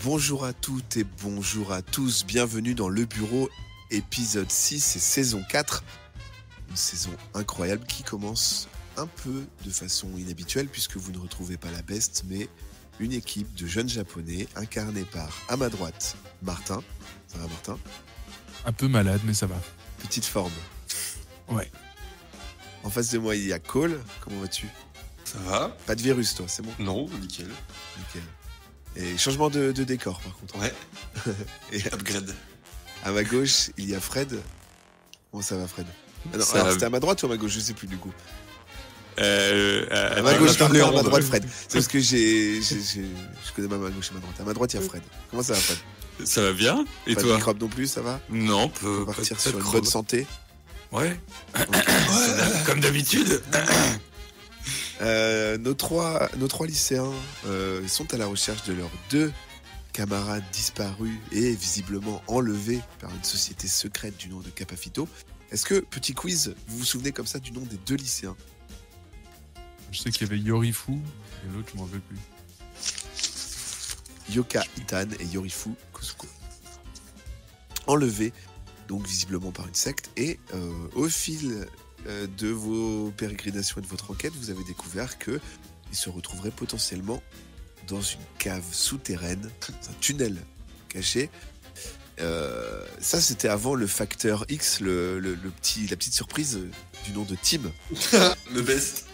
Bonjour à toutes et bonjour à tous, bienvenue dans Le Bureau, épisode 6 et saison 4. Une saison incroyable qui commence un peu de façon inhabituelle puisque vous ne retrouvez pas la Best, mais une équipe de jeunes japonais incarnée par, à ma droite, Martin. Ça va Martin? Un peu malade, mais ça va. Petite forme. Ouais. En face de moi, il y a Cole. Comment vas-tu? Ça va? Pas de virus, toi, c'est bon? Non, nickel. Nickel. Et changement de décor, par contre. Ouais. Et Upgrade. à ma gauche, il y a Fred. Comment ça va, Fred? Ah non, Ça alors, va. c'était à ma droite ou à ma gauche? Je sais plus, du coup. À À ma gauche, table Martin, à ma ronde. droite, Fred. C'est parce que je connais pas ma gauche et ma droite. À ma droite, il y a Fred. Comment ça va, Fred? Ça va bien? Et Pas de toi? microbe non plus, ça va? Non, On peut va partir pas sur de une crotte. bonne santé. Ouais. Comme d'habitude. Nos trois lycéens sont à la recherche de leurs deux camarades disparus et visiblement enlevés par une société secrète du nom de Capafito. Est-ce que, petit quiz, vous vous souvenez comme ça du nom des deux lycéens? Je sais qu'il y avait Yorifu et l'autre, je m'en rappelle plus. Yoka Itan et Yorifu Kusuko. Enlevés, donc visiblement par une secte, et au fil de vos pérégrinations et de votre enquête, vous avez découvert qu'ils se retrouveraient potentiellement dans une cave souterraine, dans un tunnel caché. Ça, c'était avant le facteur X, la petite surprise du nom de Tim, Le best.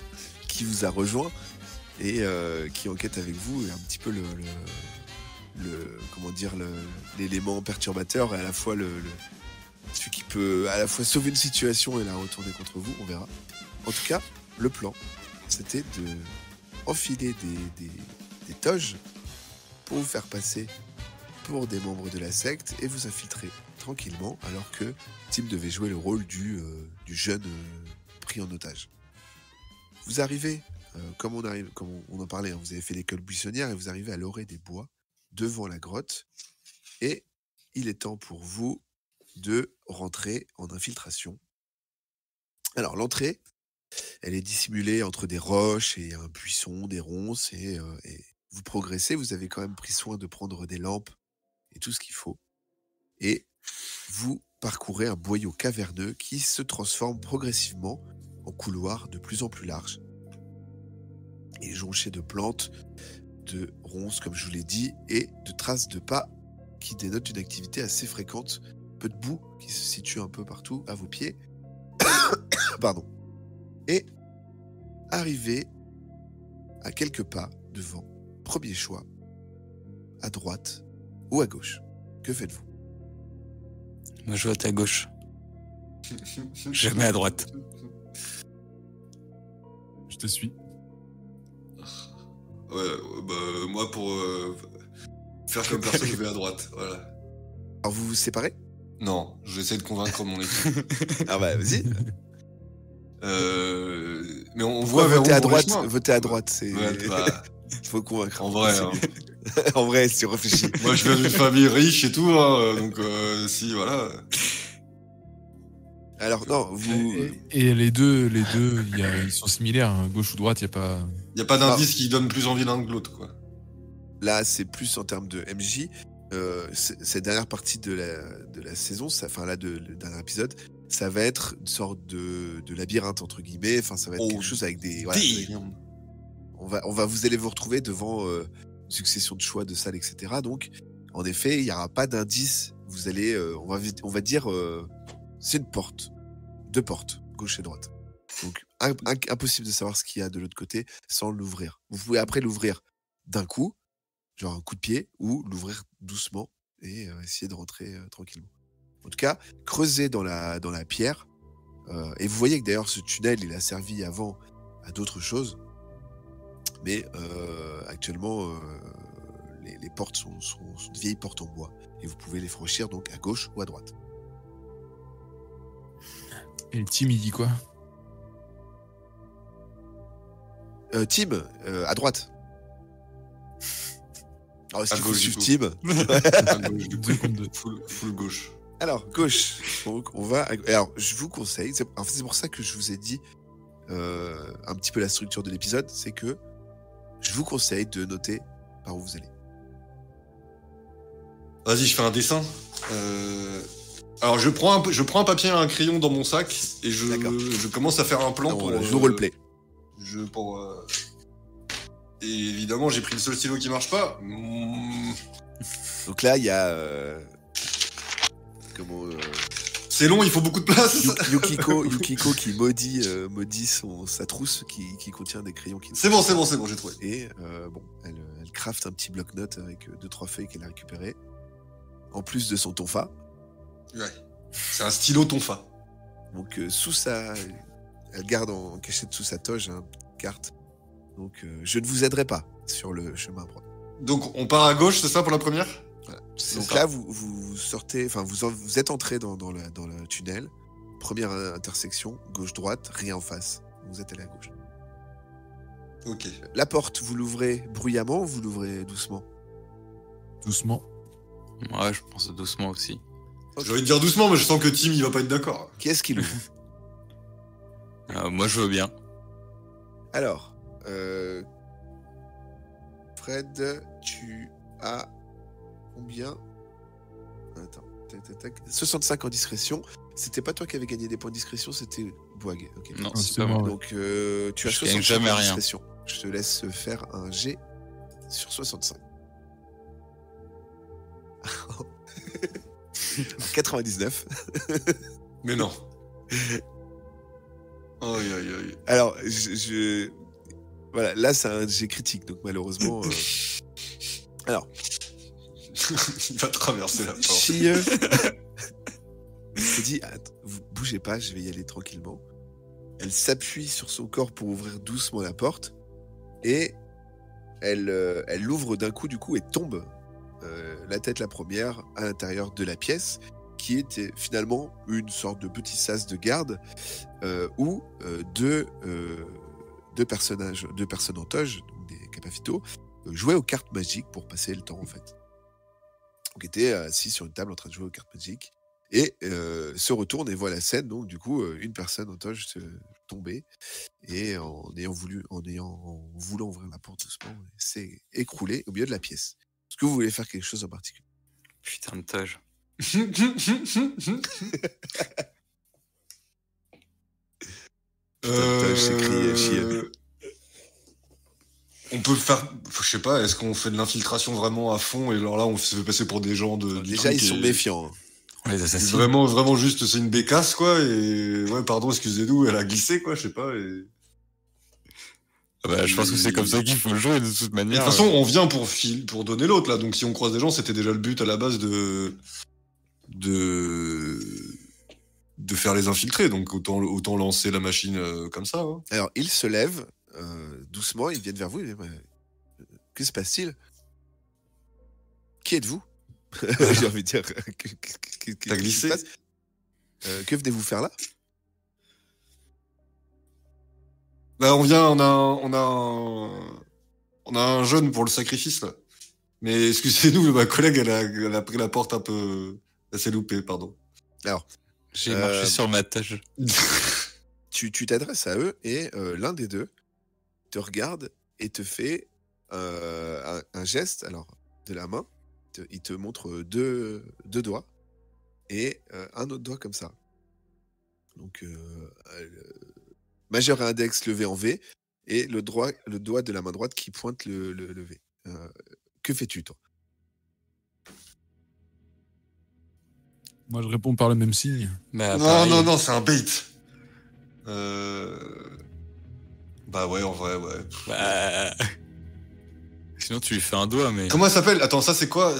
qui vous a rejoint et qui enquête avec vous, et un petit peu l'élément perturbateur et à la fois celui qui peut à la fois sauver une situation et la retourner contre vous, on verra. En tout cas, le plan, c'était de enfiler des toges pour vous faire passer pour des membres de la secte et vous infiltrer tranquillement, alors que Tim devait jouer le rôle du jeune pris en otage. Vous arrivez, comme on en parlait, hein, vous avez fait l'école buissonnière et vous arrivez à l'orée des bois, devant la grotte, et il est temps pour vous de rentrer en infiltration. Alors, l'entrée, elle est dissimulée entre des roches et un buisson, des ronces, et vous progressez, vous avez quand même pris soin de prendre des lampes et tout ce qu'il faut, et vous parcourez un boyau caverneux qui se transforme progressivement en couloir de plus en plus large, et jonché de plantes, de ronces, comme je vous l'ai dit, et de traces de pas qui dénotent une activité assez fréquente, peu de boue qui se situe un peu partout à vos pieds. Pardon. Et arrivé à quelques pas devant, premier choix, à droite ou à gauche. Que faites-vous? Moi, je vote à gauche. Jamais à droite. Je te suis. Ouais, bah, moi, pour faire comme personne, je vais à droite. Voilà. Alors vous vous séparez? Non, j'essaie de convaincre mon équipe. Ah bah vas-y. Mais on Pourquoi voit vers où voter à vont les droite? chemins. Voter à droite, c'est... Ouais, bah, Il faut convaincre. en vrai, C'est hein. mieux. En vrai, si on réfléchit. Moi, je viens d'une famille riche et tout, hein, donc si, voilà. Alors non, vous... Et les deux, ils sont similaires, hein. Gauche ou droite, il n'y a pas. Il n'y a pas d'indice qui donne plus envie l'un que l'autre, quoi. Là, c'est plus en termes de MJ. Cette dernière partie de la saison, le dernier épisode, ça va être une sorte de labyrinthe, entre guillemets. Enfin, ça va être quelque chose avec des... Voilà, vous allez vous retrouver devant une succession de choix, de salles, etc. Donc, en effet, il n'y aura pas d'indice. Vous allez... on va dire... c'est une porte. Deux portes, gauche et droite. Donc, impossible de savoir ce qu'il y a de l'autre côté sans l'ouvrir. Vous pouvez après l'ouvrir d'un coup, genre un coup de pied, ou l'ouvrir doucement et essayer de rentrer tranquillement. En tout cas, creusez dans la pierre. Et vous voyez que d'ailleurs, ce tunnel, il a servi avant à d'autres choses. Mais actuellement, les portes sont de vieilles portes en bois. Et vous pouvez les franchir donc à gauche ou à droite. Et le team, il dit quoi? Tim, à droite. Alors, est-ce À qu'il faut gauche, suivre du Tim? À gauche, du coup. Deux contre deux. Full gauche. Alors, gauche. Donc, on va... Alors, je vous conseille... c'est pour ça que je vous ai dit un petit peu la structure de l'épisode, c'est que je vous conseille de noter par où vous allez. Vas-y, je fais un dessin. Alors, je prends un papier et un crayon dans mon sac et je commence à faire un plan pour... Je roleplay. Et évidemment, j'ai pris le seul stylo qui marche pas. Donc là, il y a... C'est long, il faut beaucoup de place. Yukiko qui maudit sa trousse qui contient des crayons qui... C'est bon, j'ai trouvé. Et elle crafte un petit bloc-notes avec 2-3 feuilles qu'elle a récupérées. En plus de son tonfa. Ouais. C'est un stylo tonfa. Donc elle garde en cachette sous sa toge une carte. Donc je ne vous aiderai pas sur le chemin droit. Donc on part à gauche, c'est ça pour la première? Voilà. Donc là vous sortez, enfin vous êtes entré dans le tunnel. Première intersection, gauche-droite, rien en face. Vous êtes allé à gauche. Ok. La porte, vous l'ouvrez bruyamment ou vous l'ouvrez doucement? Doucement. Ouais, je pense doucement aussi. Okay. J'ai envie de dire doucement, mais je sens que Tim il va pas être d'accord. Qui est-ce qui l'ouvre? Moi je veux bien. Alors, Fred, tu as combien? Attends, tac. 65 en discrétion. C'était pas toi qui avais gagné des points de discrétion, c'était Boag. Okay. Non, Ah, c'est pas moi. ouais. Donc tu as Je 65 gagne jamais en rien. discrétion. Je te laisse faire un G sur 65. 99. Mais non. Aïe. Alors, voilà, là c'est un G critique, donc malheureusement. Alors, il va traverser la porte. Chie se dit, vous bougez pas, je vais y aller tranquillement. Elle s'appuie sur son corps pour ouvrir doucement la porte et elle l'ouvre d'un coup, et tombe la tête la première à l'intérieur de la pièce, qui était finalement une sorte de petit sas de garde où deux personnes en toge, donc des Capafito, jouaient aux cartes magiques pour passer le temps en fait. Donc étaient assis sur une table en train de jouer aux cartes magiques et se retournent et voient la scène, donc du coup une personne en toge tomber et en voulant ouvrir la porte doucement, s'est écroulée au milieu de la pièce. Est-ce que vous voulez faire quelque chose en particulier? Putain de toge. J'ai crié chier. On peut faire, je sais pas, est-ce qu'on fait de l'infiltration vraiment à fond et alors là on se fait passer pour des gens du Déjà truc ils sont et- méfiants. Les assassins. Vraiment juste c'est une bécasse quoi et ouais pardon excusez-nous elle a glissé quoi je sais pas et... Bah, je pense que c'est comme ça qu'il faut le jouer de toute Et de manière. toute façon on vient pour donner l'autre là donc si on croise des gens c'était déjà le but à la base de faire les infiltrer donc autant lancer la machine comme ça hein. Alors ils se lèvent doucement, ils viennent vers vous. Que se passe-t-il? Qui êtes-vous? J'ai envie de dire. T'as glissé? Que venez-vous faire là? Bah on a un jeune pour le sacrifice là. Mais excusez-nous, ma collègue elle a pris la porte un peu... Elle s'est loupée, pardon. Alors, J'ai marché sur ma tâche. tu t'adresses à eux et l'un des deux te regarde et te fait un geste alors de la main. Il te montre deux doigts et un autre doigt comme ça. Donc majeur et index levé en V et le doigt de la main droite qui pointe le V. Que fais-tu toi? Moi, je réponds par le même signe. Bah, pareil. Non, c'est un bait. Bah ouais, en vrai, ouais. Bah... Sinon, tu lui fais un doigt, mais... Comment elle s'appelle? Attends, ça c'est quoi?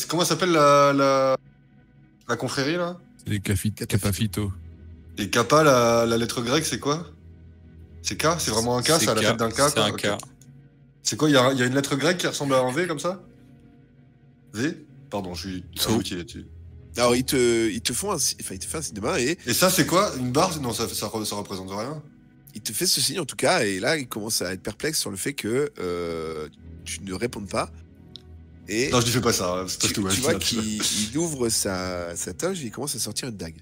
Comment s'appelle la confrérie là? C'est les Capafito. Et Kappa, la lettre grecque, c'est quoi? C'est K? C'est vraiment un K? C'est à la tête d'un K? C'est quoi un Ok. K. C'est quoi? Il y a une lettre grecque qui ressemble à un V comme ça? V? Pardon, je suis So. un outil là-dessus. Alors ils te font il te fait un signe de main et Et ça, c'est quoi? Une barre? Non, ça représente rien. il te fait ce signe en tout cas et là il commence à être perplexe sur le fait que tu ne répondes pas. Et Non, je lui fais pas ça. C'est tu parce que vois qu'il ouvre sa toge et il commence à sortir une dague.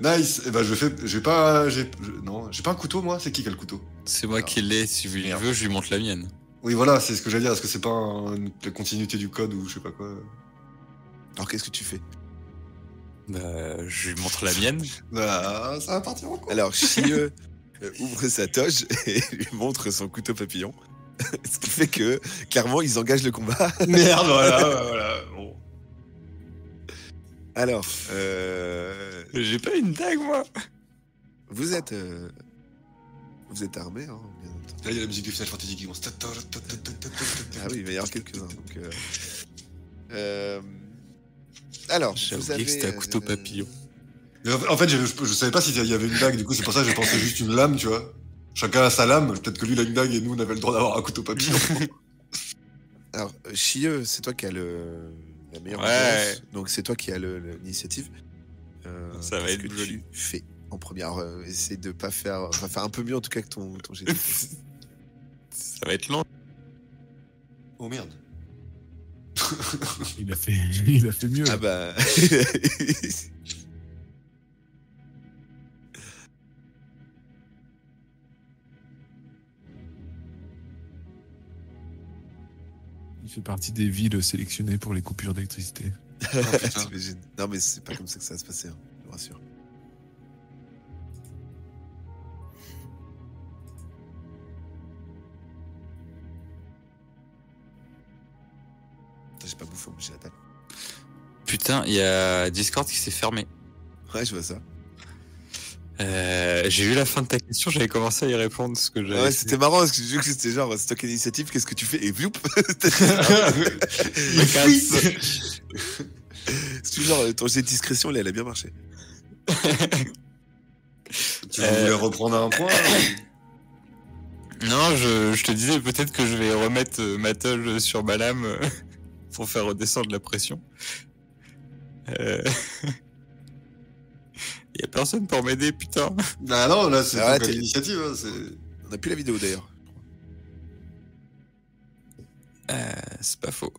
Nice. Et ben j'ai pas un couteau moi. C'est qui a le couteau? C'est moi qui l'ai, si je Merde. veux, je lui montre la mienne. Oui, voilà, c'est ce que j'allais dire. Est-ce que c'est pas la continuité du code ou je sais pas quoi? Alors qu'est-ce que tu fais? Bah, je lui montre la mienne. Bah, ça va partir en quoi? Alors, Chieux ouvre sa toge et lui montre son couteau papillon. Ce qui fait que, clairement, ils engagent le combat. Merde, voilà. Bon. Alors, J'ai pas une dague, moi. vous êtes armés, hein, bien entendu. Là, il y a la musique du Final Fantasy qui commence. Ah oui, il va y avoir quelques-uns. Donc, alors, J'ai vous oublié avez que c'était un couteau papillon. Mais en fait, je savais pas s'il y avait une dague, du coup, c'est pour ça que je pensais juste une lame, tu vois. Chacun a sa lame, peut-être que lui il a une dague et nous on avait le droit d'avoir un couteau papillon. Alors, Chieux, c'est toi qui as la meilleure Ouais. ambiance, donc c'est toi qui as l'initiative. Ça va qu'est-ce être que joli. tu fais en première. Essaye de pas faire. Enfin, faire un peu mieux en tout cas que ton GT. Ça va être long. Oh merde. Il a fait mieux. Ah bah. Il fait partie des villes sélectionnées pour les coupures d'électricité. Oh, putain. T'imagines. Non, mais c'est pas comme ça que ça va se passer, hein, je vous rassure. Putain, j'ai pas bouffé, j'ai la table. Putain, il y a Discord qui s'est fermé. Ouais, je vois ça. J'ai eu la fin de ta question, j'avais commencé à y répondre ce que j'avais. Ouais, c'était marrant parce que j'ai vu que c'était genre, c'est toi qui as l'initiative, qu'est-ce que tu fais? Et vloup. C'est genre, ton jet de discrétion, là, elle a bien marché. Tu voulais reprendre un point? Non, je te disais peut-être que je vais remettre ma toge sur ma lame pour faire redescendre la pression. Y a personne pour m'aider, putain. Bah non, là c'est Ah ouais, toi qui as t'es- l'initiative. Hein, On a plus la vidéo d'ailleurs. C'est pas faux.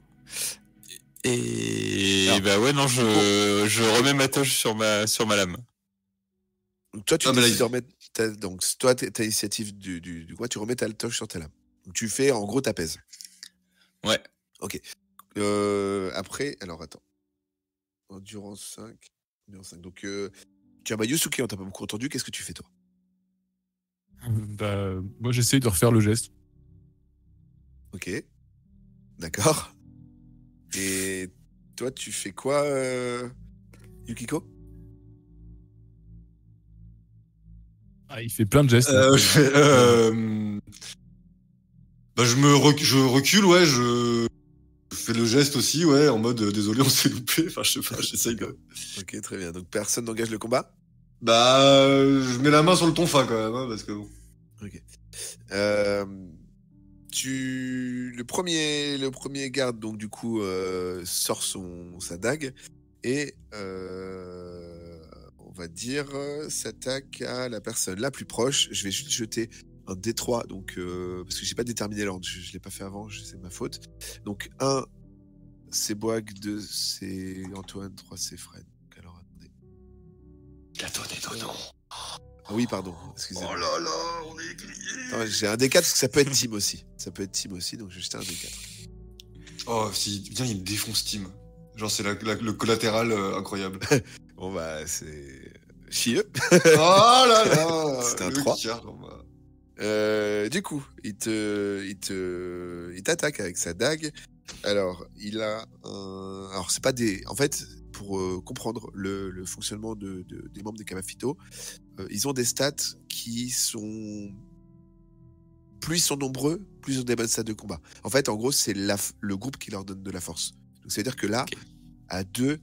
Et Alors, bah ouais, non, je remets ma toge sur ma lame. Donc toi, tu Ah, mais là, décides de remettre donc toi, t'as l'initiative du quoi, tu remets ta toche sur ta lame. Donc tu fais, en gros, t'apaises. Ouais. Ok. Après, alors attends. Endurance 5. Donc, tu as Mayusuke, on t'a pas beaucoup entendu. Qu'est-ce que tu fais, toi? Bah, moi, j'essaye de refaire le geste. Ok. D'accord. Et toi, tu fais quoi, Yukiko? Ah, il fait plein de gestes. je fais, bah je recule, ouais, je fais le geste aussi, ouais, en mode désolé, on s'est loupé. Enfin, je sais pas, j'essaye de. Ok, très bien. Donc personne n'engage le combat? Bah, je mets la main sur le tonfa quand même, hein, parce que bon. Ok. Le premier garde, donc du coup, sort sa dague et on va dire s'attaque à la personne la plus proche. Je vais juste jeter un D3, donc parce que j'ai pas déterminé l'ordre, je l'ai pas fait avant, c'est ma faute. Donc 1, c'est Boag, 2, c'est Antoine, 3, c'est Fred. Donc, alors attendez. Il a donné ton nom. Ah oui, pardon, excusez-moi. Oh là là, on est grillé. Attends, j'ai un D4 parce que ça peut être team aussi. Ça peut être team aussi, donc je vais jeter un D4. Oh, si, viens, il me défonce Team. Genre, c'est le collatéral incroyable. Bon bah c'est chieux. Oh là là. C'est un le 3. quart, bah. Du coup, il t'attaque avec sa dague. Alors, il a un... Alors, c'est pas des... En fait, pour comprendre le fonctionnement des membres des Kamafito, ils ont des stats qui sont... Plus ils sont nombreux, plus ils ont des bonnes stats de combat. En fait, en gros, c'est le groupe qui leur donne de la force. Donc, ça veut dire que là, à 2...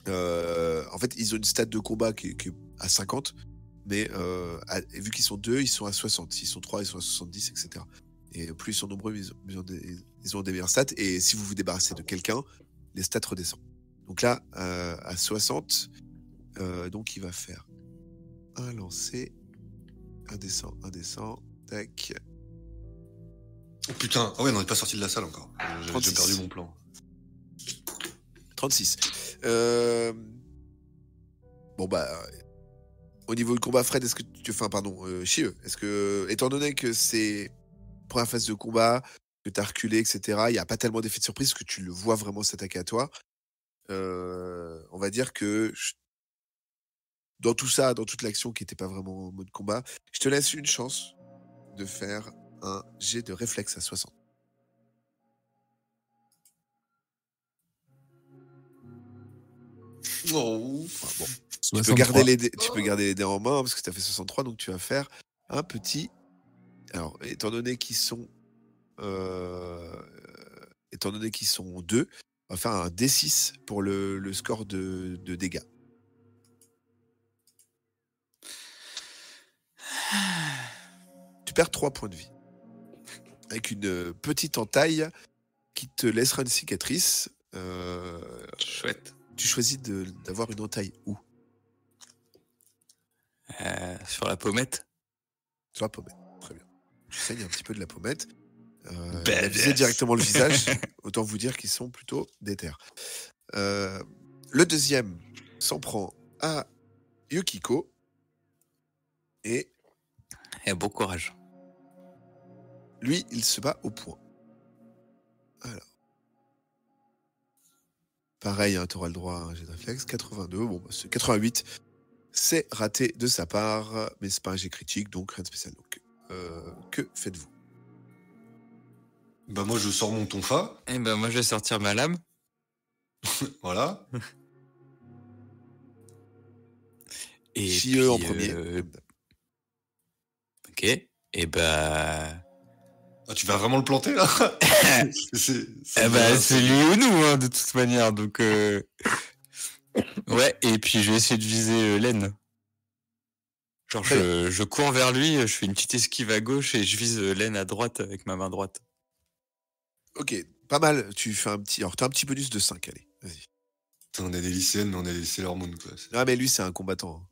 en fait, ils ont une stat de combat qui est à 50, mais vu qu'ils sont 2, ils sont à 60. S'ils sont 3, ils sont à 70, etc. Et plus ils sont nombreux, ils ont des meilleures stats. Et si vous vous débarrassez de quelqu'un, les stats redescendent. Donc là, à 60, donc il va faire un lancer, un descend, tac. Oh putain, ah ouais, on n'est pas sorti de la salle encore. J'avais 36. déjà perdu mon plan. 36. Bon bah, au niveau du combat, Fred, est-ce que tu... Enfin, pardon, Chieux, est-ce que, étant donné que c'est première phase de combat, que tu as reculé, etc., il n'y a pas tellement d'effet de surprise que tu le vois vraiment s'attaquer à toi. On va dire que dans tout ça, dans toute l'action qui n'était pas vraiment en mode combat, je te laisse une chance de faire un jet de réflexe à 60. Oh. Enfin, bon. 63. Tu peux garder les dés en main parce que tu as fait 63, donc tu vas faire un petit. Alors, étant donné qu'ils sont 2, on va faire un D6 pour le score de dégâts. Tu perds 3 points de vie. Avec une petite entaille qui te laissera une cicatrice. Chouette. Tu choisis d'avoir une entaille où? Sur la pommette. Sur la pommette. Très bien. Tu saignes un petit peu de la pommette. Badass. Viser directement le visage. Autant vous dire qu'ils sont plutôt déter. Le deuxième s'en prend à Yukiko. Et Bon courage. lui, il se bat au point. Alors. Pareil, hein, tu auras le droit à un jet de réflexe. 82, bon, bah, 88. C'est raté de sa part, mais c'est pas un jet critique, donc rien de spécial. Donc, que faites-vous? Bah, moi, je sors mon tonfa. Et ben moi je vais sortir ma lame. Voilà. Et Chieux puis, en premier. Ok. Et bah. Ah, tu vas vraiment le planter, là? C'est lui ou nous, hein, de toute manière. Donc. Ouais, et puis je vais essayer de viser Len. Genre, je cours vers lui, je fais une petite esquive à gauche et je vise Len à droite avec ma main droite. Ok, pas mal. Tu fais un petit. Alors, t'as un petit bonus de 5, allez. Vas-y. Putain, on a des lycéennes, mais on a des Sailor Moon, quoi. Non, mais lui, c'est un combattant. Hein.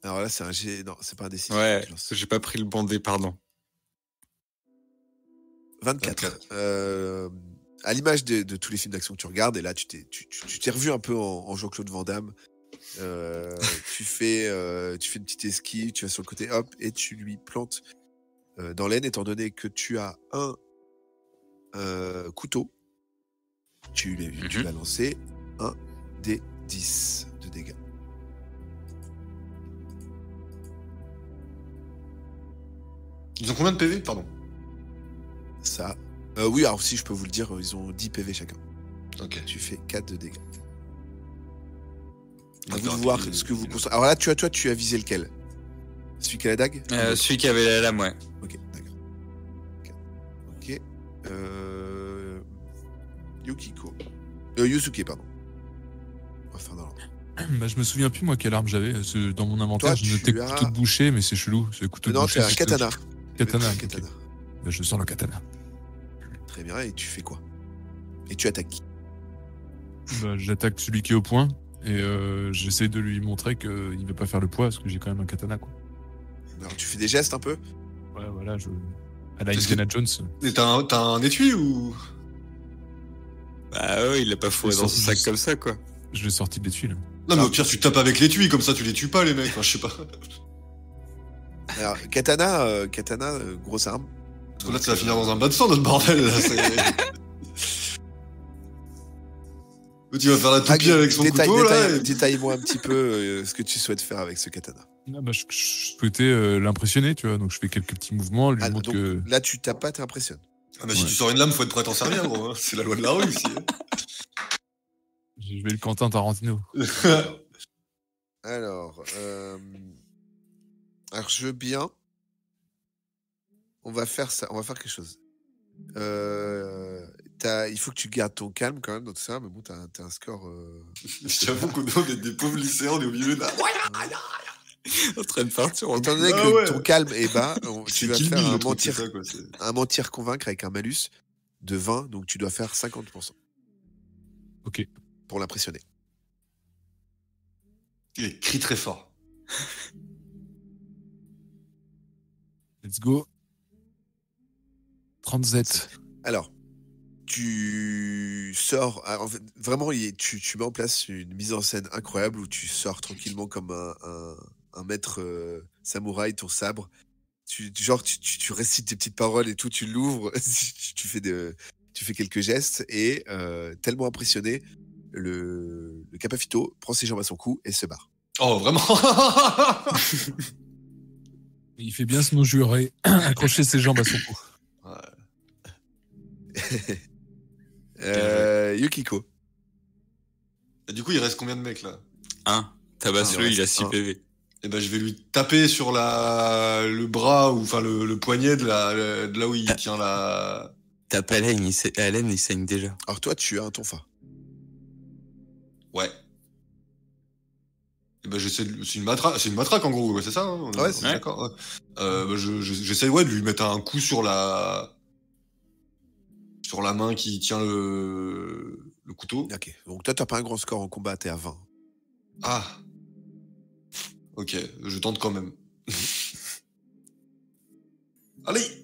Alors là, c'est un G. Non, c'est pas un D6. Ouais, tu lances. j'ai pas pris le bon dé, pardon. 24. À l'image de tous les films d'action que tu regardes, et là, tu t'es revu un peu en Jean-Claude Van Damme. Tu fais une petite esquive, tu vas sur le côté, hop, et tu lui plantes dans l'aine, étant donné que tu as un couteau. Tu l'as lancé, un des 10 de dégâts. Ils ont combien de PV? Pardon. Ça. Oui, alors si je peux vous le dire, ils ont 10 PV chacun. Ok. Tu fais 4 de dégâts. À D'accord, vous de voir puis, ce que vous construisez. Alors là, tu as visé lequel? Celui qui a la dague? Celui qui avait la lame, ouais. Ok, d'accord. Ok. Yukiko. Yusuke, pardon. On va faire dans l'ordre. Bah, je me souviens plus, moi, quelle arme j'avais. Dans mon inventaire, Toi, je notais tu as- couteau de boucher, mais c'est chelou. C'est couteau de Non, boucher. c'est un c'est katana. Katana. Un ok. katana. Bah, je sors le katana. Très bien, et tu fais quoi? Et tu attaques qui? Bah, j'attaque celui qui est au point et j'essaie de lui montrer qu'il ne veut pas faire le poids parce que j'ai quand même un katana, quoi. Alors, tu fais des gestes un peu? Ouais, voilà, à la Qu'est-ce Indiana Jones. Et t'as un étui ou? Bah ouais, il l'a pas fourré Ils dans sont son sac juste- comme ça, quoi. Je l'ai sorti de l'étui, là. Non, mais au pire, tu tapes avec l'étui, comme ça, tu les tues pas, les mecs. Enfin, je sais pas. Alors, katana, grosse arme. Parce que là, ça va finir dans un bas de sang, notre bordel. Là, tu vas faire la toupie avec son couteau, là. Détaille-moi un petit peu ce que tu souhaites faire avec ce katana. Ah, bah, je souhaitais l'impressionner, tu vois, donc je fais quelques petits mouvements, lui montre Donc, que... là, tu tapes pas, t'impressionnes. Ah, mais si Ouais. tu sors une lame, faut être prêt à t'en servir, gros. Hein. C'est la loi de la rue, ici. Je vais le Quentin Tarantino. Alors, je veux bien. On va faire ça. On va faire quelque chose. Il faut que tu gardes ton calme quand même dans tout ça, mais bon, t'as un score. J'avoue qu'on est des pauvres lycéens, on est au milieu d'un. En train de partir. Étant donné Ah que ouais. ton calme est bas, tu C'est vas Kill faire Bill, un le truc, c'est mentir, ça, quoi. c'est- un mentir convaincre avec un malus de 20, donc tu dois faire 50% Ok. pour l'impressionner. Il crie très fort. Let's go. 37. Alors, tu sors. En fait, vraiment, tu mets en place une mise en scène incroyable où tu sors tranquillement comme un maître samouraï, ton sabre. tu récites tes petites paroles et tout, tu l'ouvres, tu fais quelques gestes et tellement impressionné, le Capafito prend ses jambes à son cou et se barre. Oh, vraiment? Il fait bien se nous jurer, accrocher ses jambes à son cou. Yukiko. Et du coup, il reste combien de mecs là? Tabasse-le, il a 6 un. PV. Et ben, je vais lui taper sur le bras ou enfin le poignet de là où il tient la. Tape Hélène, il saigne déjà. Alors toi, tu as un tonfa. Ouais. Et ben, c'est une matraque en gros, ouais, c'est ça, hein, Ouais, c'est ça. d'accord. Ouais. J'essaie de lui mettre un coup sur la main qui tient le couteau. Ok, donc toi, t'as pas un grand score en combat, t'es à 20. Ah. Ok, je tente quand même. Allez.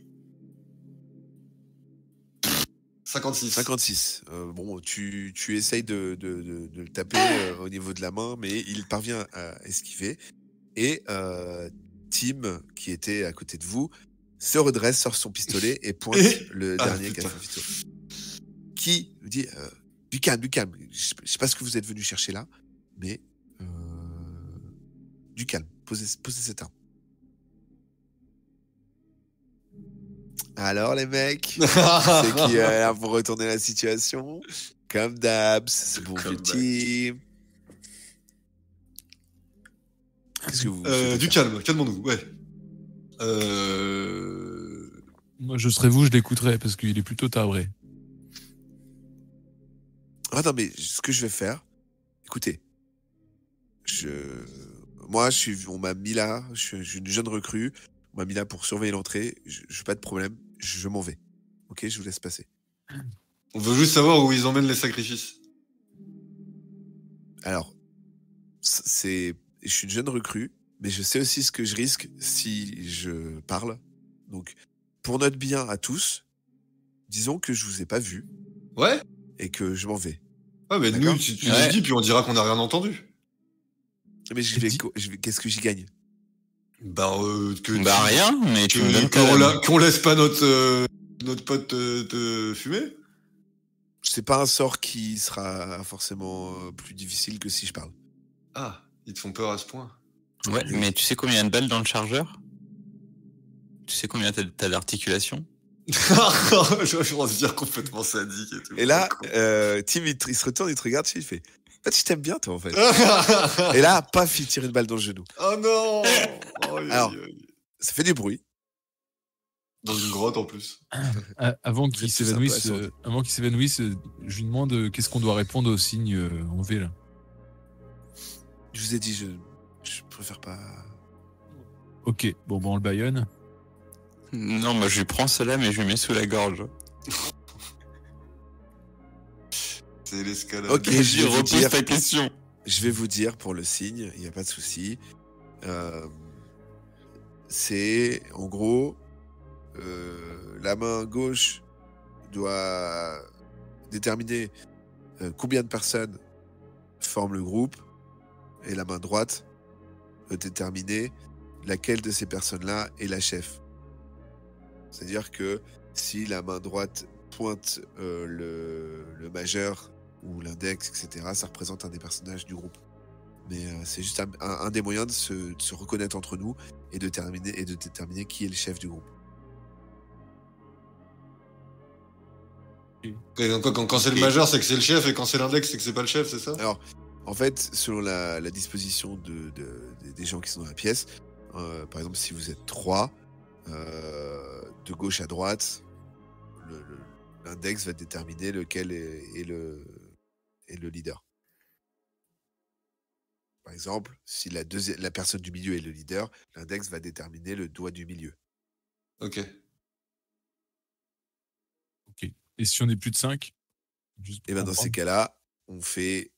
56. 56. Bon, tu essayes de le taper au niveau de la main, mais il parvient à esquiver. Et Tim, qui était à côté de vous, se redresse, sort son pistolet et pointe le dernier putain. Capafito. Qui lui dit du calme. Je sais pas ce que vous êtes venu chercher là, mais du calme. Posez cette arme. Alors les mecs, c'est qui est là pour retourner la situation? Comme d'hab, c'est bon vieux Tim. Qu'est-ce que vous du calme, calmons-nous, ouais. Moi, je serais vous, je l'écouterais parce qu'il est plutôt tabré. Ah non, mais ce que je vais faire, écoutez, on m'a mis là, je suis une jeune recrue, on m'a mis là pour surveiller l'entrée, je pas de problème, je m'en vais. Ok, je vous laisse passer. On veut juste savoir où ils emmènent les sacrifices. Alors, je suis une jeune recrue, mais je sais aussi ce que je risque si je parle. Donc, pour notre bien à tous, disons que je vous ai pas vu. Ouais. Et que je m'en vais. Ouais, mais nous, tu nous dis, puis on dira qu'on n'a rien entendu. Mais qu'est-ce que j'y gagne? Rien, mais tu me donnes qu'on laisse pas notre pote te fumer. C'est pas un sort qui sera forcément plus difficile que si je parle. Ah, ils te font peur à ce point. Ouais, mais tu sais combien il y a de balles dans le chargeur? Tu sais combien t'as d'articulation? Je pense dire complètement sadique et tout. Et là, Tim, il se retourne, il te regarde, il fait « En fait, je t'aime bien, toi, en fait. » Et là, paf, il tire une balle dans le genou. Oh non. Alors, ça fait du bruit. Dans une grotte, en plus. Avant qu'il s'évanouisse, je lui demande qu'est-ce qu'on doit répondre au signe en V, là. Je vous ai dit, je préfère pas... Ok, bon, on le baïonne. Non, moi je lui prends cela, mais je lui mets sous la gorge. C'est l'escalade. Ok, je repose ta question. Je vais vous dire pour le signe, il n'y a pas de souci. C'est, en gros, la main gauche doit déterminer combien de personnes forment le groupe, et la main droite doit déterminer laquelle de ces personnes-là est la chef. C'est-à-dire que si la main droite pointe le majeur ou l'index, etc., ça représente un des personnages du groupe. Mais c'est juste un des moyens de se reconnaître entre nous et de déterminer qui est le chef du groupe. Et quand c'est le majeur, c'est que c'est le chef, et quand c'est l'index, c'est que c'est pas le chef, c'est ça? Alors, en fait, selon la disposition des gens qui sont dans la pièce, par exemple, si vous êtes 3, de gauche à droite, l'index va déterminer lequel est le leader. Par exemple, si la personne du milieu est le leader, l'index va déterminer le doigt du milieu. Ok. Et si on est plus de 5? Et bien dans ces cas-là, on fait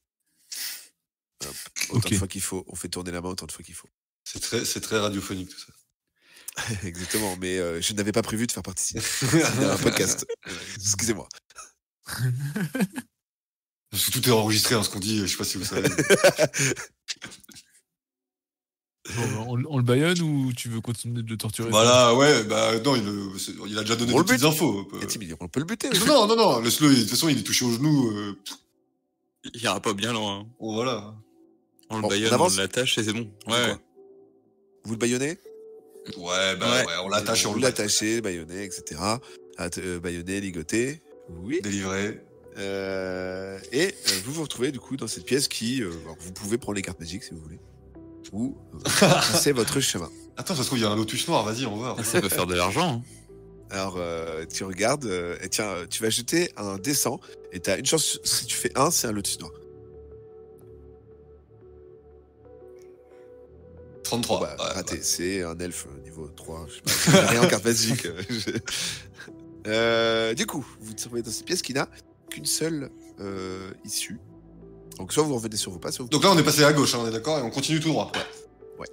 autant de fois qu'il faut. On fait tourner la main autant de fois qu'il faut. C'est très radiophonique tout ça. Exactement, mais je n'avais pas prévu de faire participer. C'est un podcast. Excusez-moi. Parce que tout est enregistré, hein, ce qu'on dit, je sais pas si vous savez. Bon, on le baïonne ou tu veux continuer de le torturer? Voilà, ouais, bah non, il a déjà donné On des le petites bute. infos. On peut le buter aussi. Non, laisse-le, de toute façon, il est touché au genou. Il ira pas bien loin. Hein. Bon, voilà. On le Bon, baïonne, on avance on l'attache et c'est bon. On dit Ouais. quoi Vous le baïonnez? Ouais, Ouais. on l'attache et on Vous le batte. l'attachez, baïonné, etc. Baïonné, ligoté. Oui. Délivré. Vous vous retrouvez du coup dans cette pièce qui... alors, vous pouvez prendre les cartes magiques si vous voulez. Ou passer votre chemin. Attends, ça se trouve, il y a un lotus noir, vas-y, on va. Ça peut faire de l'argent. Hein. Alors, tu regardes, et tiens, tu vas jeter un dessin, et tu as une chance, si tu fais 1, c'est un lotus noir. 33. Bah, Ouais, raté, ouais. c'est un elfe niveau 3, je sais pas, j'ai rien en carte magique. Du coup, vous vous trouvez dans cette pièce qui n'a qu'une seule issue. Donc soit vous revenez sur vos pas, soit vous... Donc là, on est passé à gauche, hein, on est d'accord, et on continue tout droit. Ouais.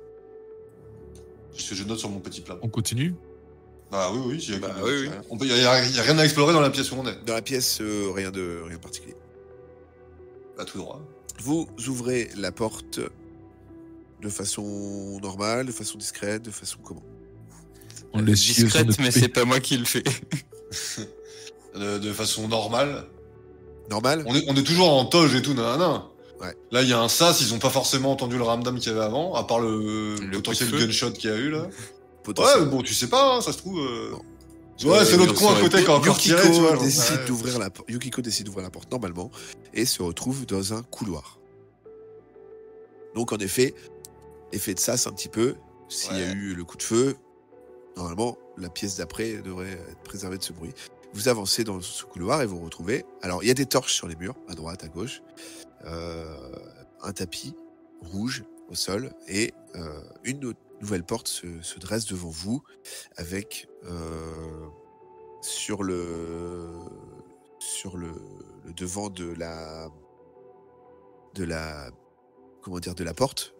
C'est ce que je note sur mon petit plan. On continue? Bah oui, j'y ai Bah, oui. Il y a rien à explorer dans la pièce où on est. Dans la pièce, rien de particulier. Bah tout droit. Vous ouvrez la porte de façon normale, de façon discrète, de façon comment? On le laisse chier Discrète, sur notre mais paix. c'est pas moi qui le fais. De façon normale. Normal? On est toujours en toge et tout, nanana. Ouais. Là, il y a un sas, ils ont pas forcément entendu le ramdam qu'il y avait avant, à part le potentiel coup de feu. gunshot qu'il y a eu là. Potentiel. Ouais, bon, tu sais pas, hein, ça se trouve. Non. Ouais, c'est l'autre ils coin à sont côté qui a encore tiré, tu vois. Yukiko genre. décide Ouais. d'ouvrir la porte. Yukiko décide d'ouvrir la porte normalement et se retrouve dans un couloir. Donc en effet de sas un petit peu. S'il y a Ouais. eu le coup de feu, normalement la pièce d'après devrait être préservée de ce bruit. Vous avancez dans ce couloir et vous retrouvez. Alors il y a des torches sur les murs, à droite, à gauche, un tapis rouge au sol et une nouvelle porte se dresse devant vous avec sur le devant de la comment dire, de la porte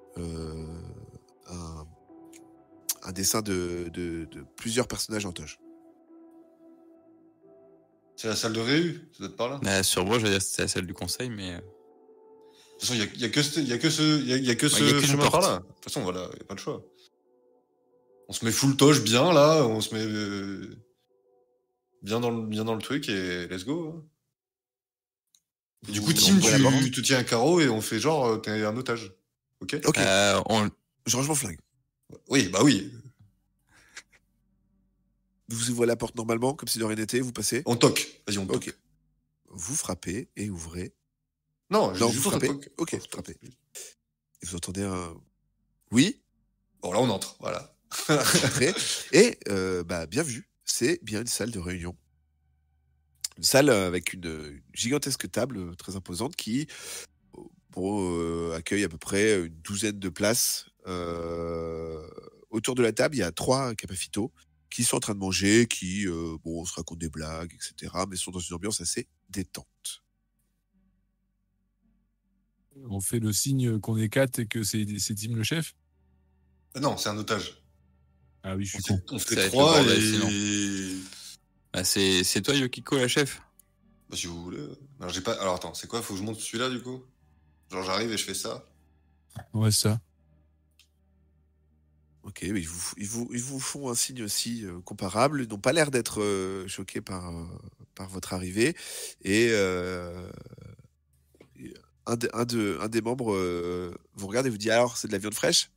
un dessin de plusieurs personnages en toge. C'est la salle de réu, ça doit être par là. De Bah, sur moi, j'allais dire que c'était la salle du conseil, mais. toute façon, il y a que ce qu'une chemin par porte. là. De toute façon, voilà, il y a pas de choix. On se met full toge bien là, on se met bien dans le truc et let's go. Hein. Et du coup, Tim, ouvrez la porte. tu te tiens un carreau et on fait genre t'es un otage. Ok. Ok, On... je range mon flingue. Oui, bah oui. Vous ouvrez la porte normalement, comme si de rien n'était, vous passez. On toque. Vas-y, on toque. Ok. Vous frappez et ouvrez. Non, Non, j'ai vous juste frappez. un toque. Ok, vous frappez. Et vous entendez un... Oui, Bon, là, on entre. Voilà. vous entrez. Et, bien vu, c'est bien une salle de réunion. Une salle avec une gigantesque table très imposante qui accueille à peu près une douzaine de places. Autour de la table, il y a 3 capafitos qui sont en train de manger, qui se racontent des blagues, etc., mais sont dans une ambiance assez détente. On fait le signe qu'on est 4 et que c'est Tim le chef? Non, c'est un otage. Ah oui, je suis On con. fait Ça va être 3 le bordel, et... Bah, c'est toi, Yukiko, la chef? Bah, si vous voulez. Alors, j'ai pas... Alors, attends, c'est quoi? Faut que je monte celui-là, du coup? Genre, j'arrive et je fais ça. Ouais, ça. Ok, mais ils vous font un signe aussi comparable. Ils n'ont pas l'air d'être choqués par votre arrivée. Et un des membres vous regarde et vous dit, alors, c'est de la viande fraîche?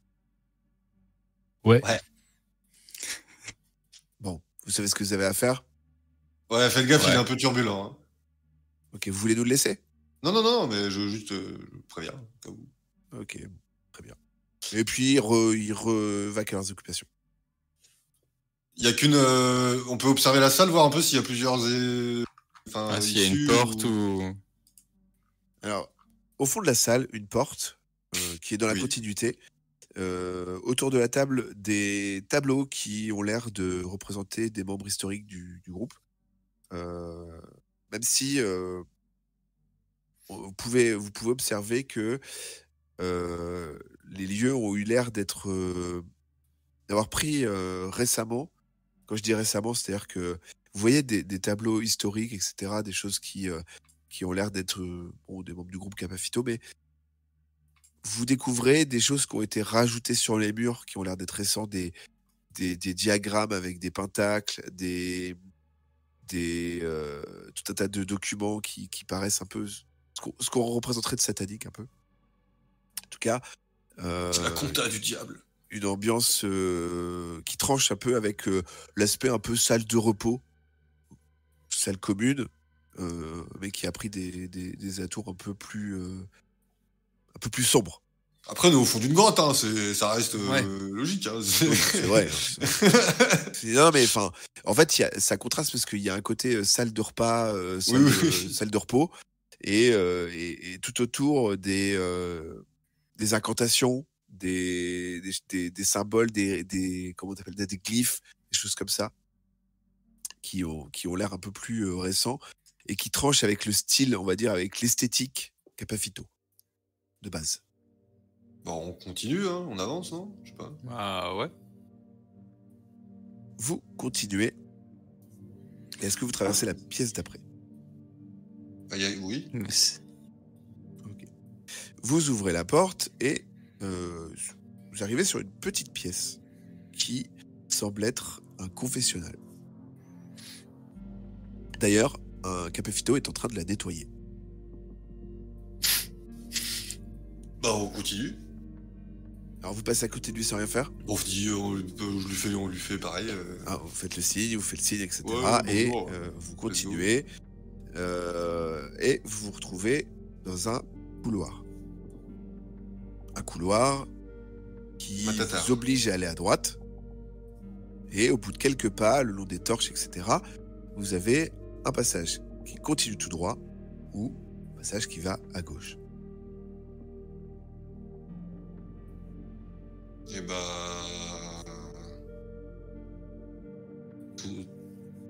Ouais. Bon, vous savez ce que vous avez à faire? Ouais, faites gaffe, Ouais. il est un peu turbulent. Hein. Ok, vous voulez nous le laisser? Non, mais je préviens. Au cas où. Ok, très bien. Et puis, ils revaquent à leurs occupations. Il y a qu'une... on peut observer la salle, voir un peu s'il y a plusieurs... Ah, s'il y a une issues porte ou. Alors, au fond de la salle, une porte qui est dans la Oui. continuité. Autour de la table, des tableaux qui ont l'air de représenter des membres historiques du groupe. Même si vous pouvez observer que les lieux ont eu l'air d'avoir pris récemment. Quand je dis récemment, c'est-à-dire que vous voyez des tableaux historiques, etc., des choses qui ont l'air d'être des membres du groupe Capafito, mais vous découvrez des choses qui ont été rajoutées sur les murs, qui ont l'air d'être récents, des diagrammes avec des pentacles, tout un tas de documents qui paraissent un peu ce qu'on représenterait de satanique un peu. En tout cas, C'est la compta du diable. une ambiance qui tranche un peu avec l'aspect un peu salle de repos, salle commune, mais qui a pris des atours un peu plus sombres. Après, nous, au fond d'une grotte, hein, ça reste Ouais. logique. Hein, C'est vrai. Non, mais enfin, en fait, ça contraste parce qu'il y a un côté salle de repas, salle de repos, et tout autour des incantations, des symboles, comment t'appelles, des glyphes, des choses comme ça, qui ont l'air un peu plus récents et qui tranchent avec le style, on va dire, avec l'esthétique Capafito de base. Bon, on continue, hein, on avance, non? Je sais pas. Ah ouais. Vous continuez. Est-ce que vous traversez la pièce d'après? Oui. Mais c'est- Vous ouvrez la porte et vous arrivez sur une petite pièce qui semble être un confessionnal. D'ailleurs, un Capafito est en train de la nettoyer. Bah, on continue. Alors vous passez à côté de lui sans rien faire. On se dit, on lui fait pareil. Vous faites le signe, etc. Ouais, et bonjour. vous continuez. Et vous vous retrouvez dans un couloir. Un couloir qui Matata. vous oblige à aller à droite. Et au bout de quelques pas, le long des torches, etc., vous avez un passage qui continue tout droit ou un passage qui va à gauche. Et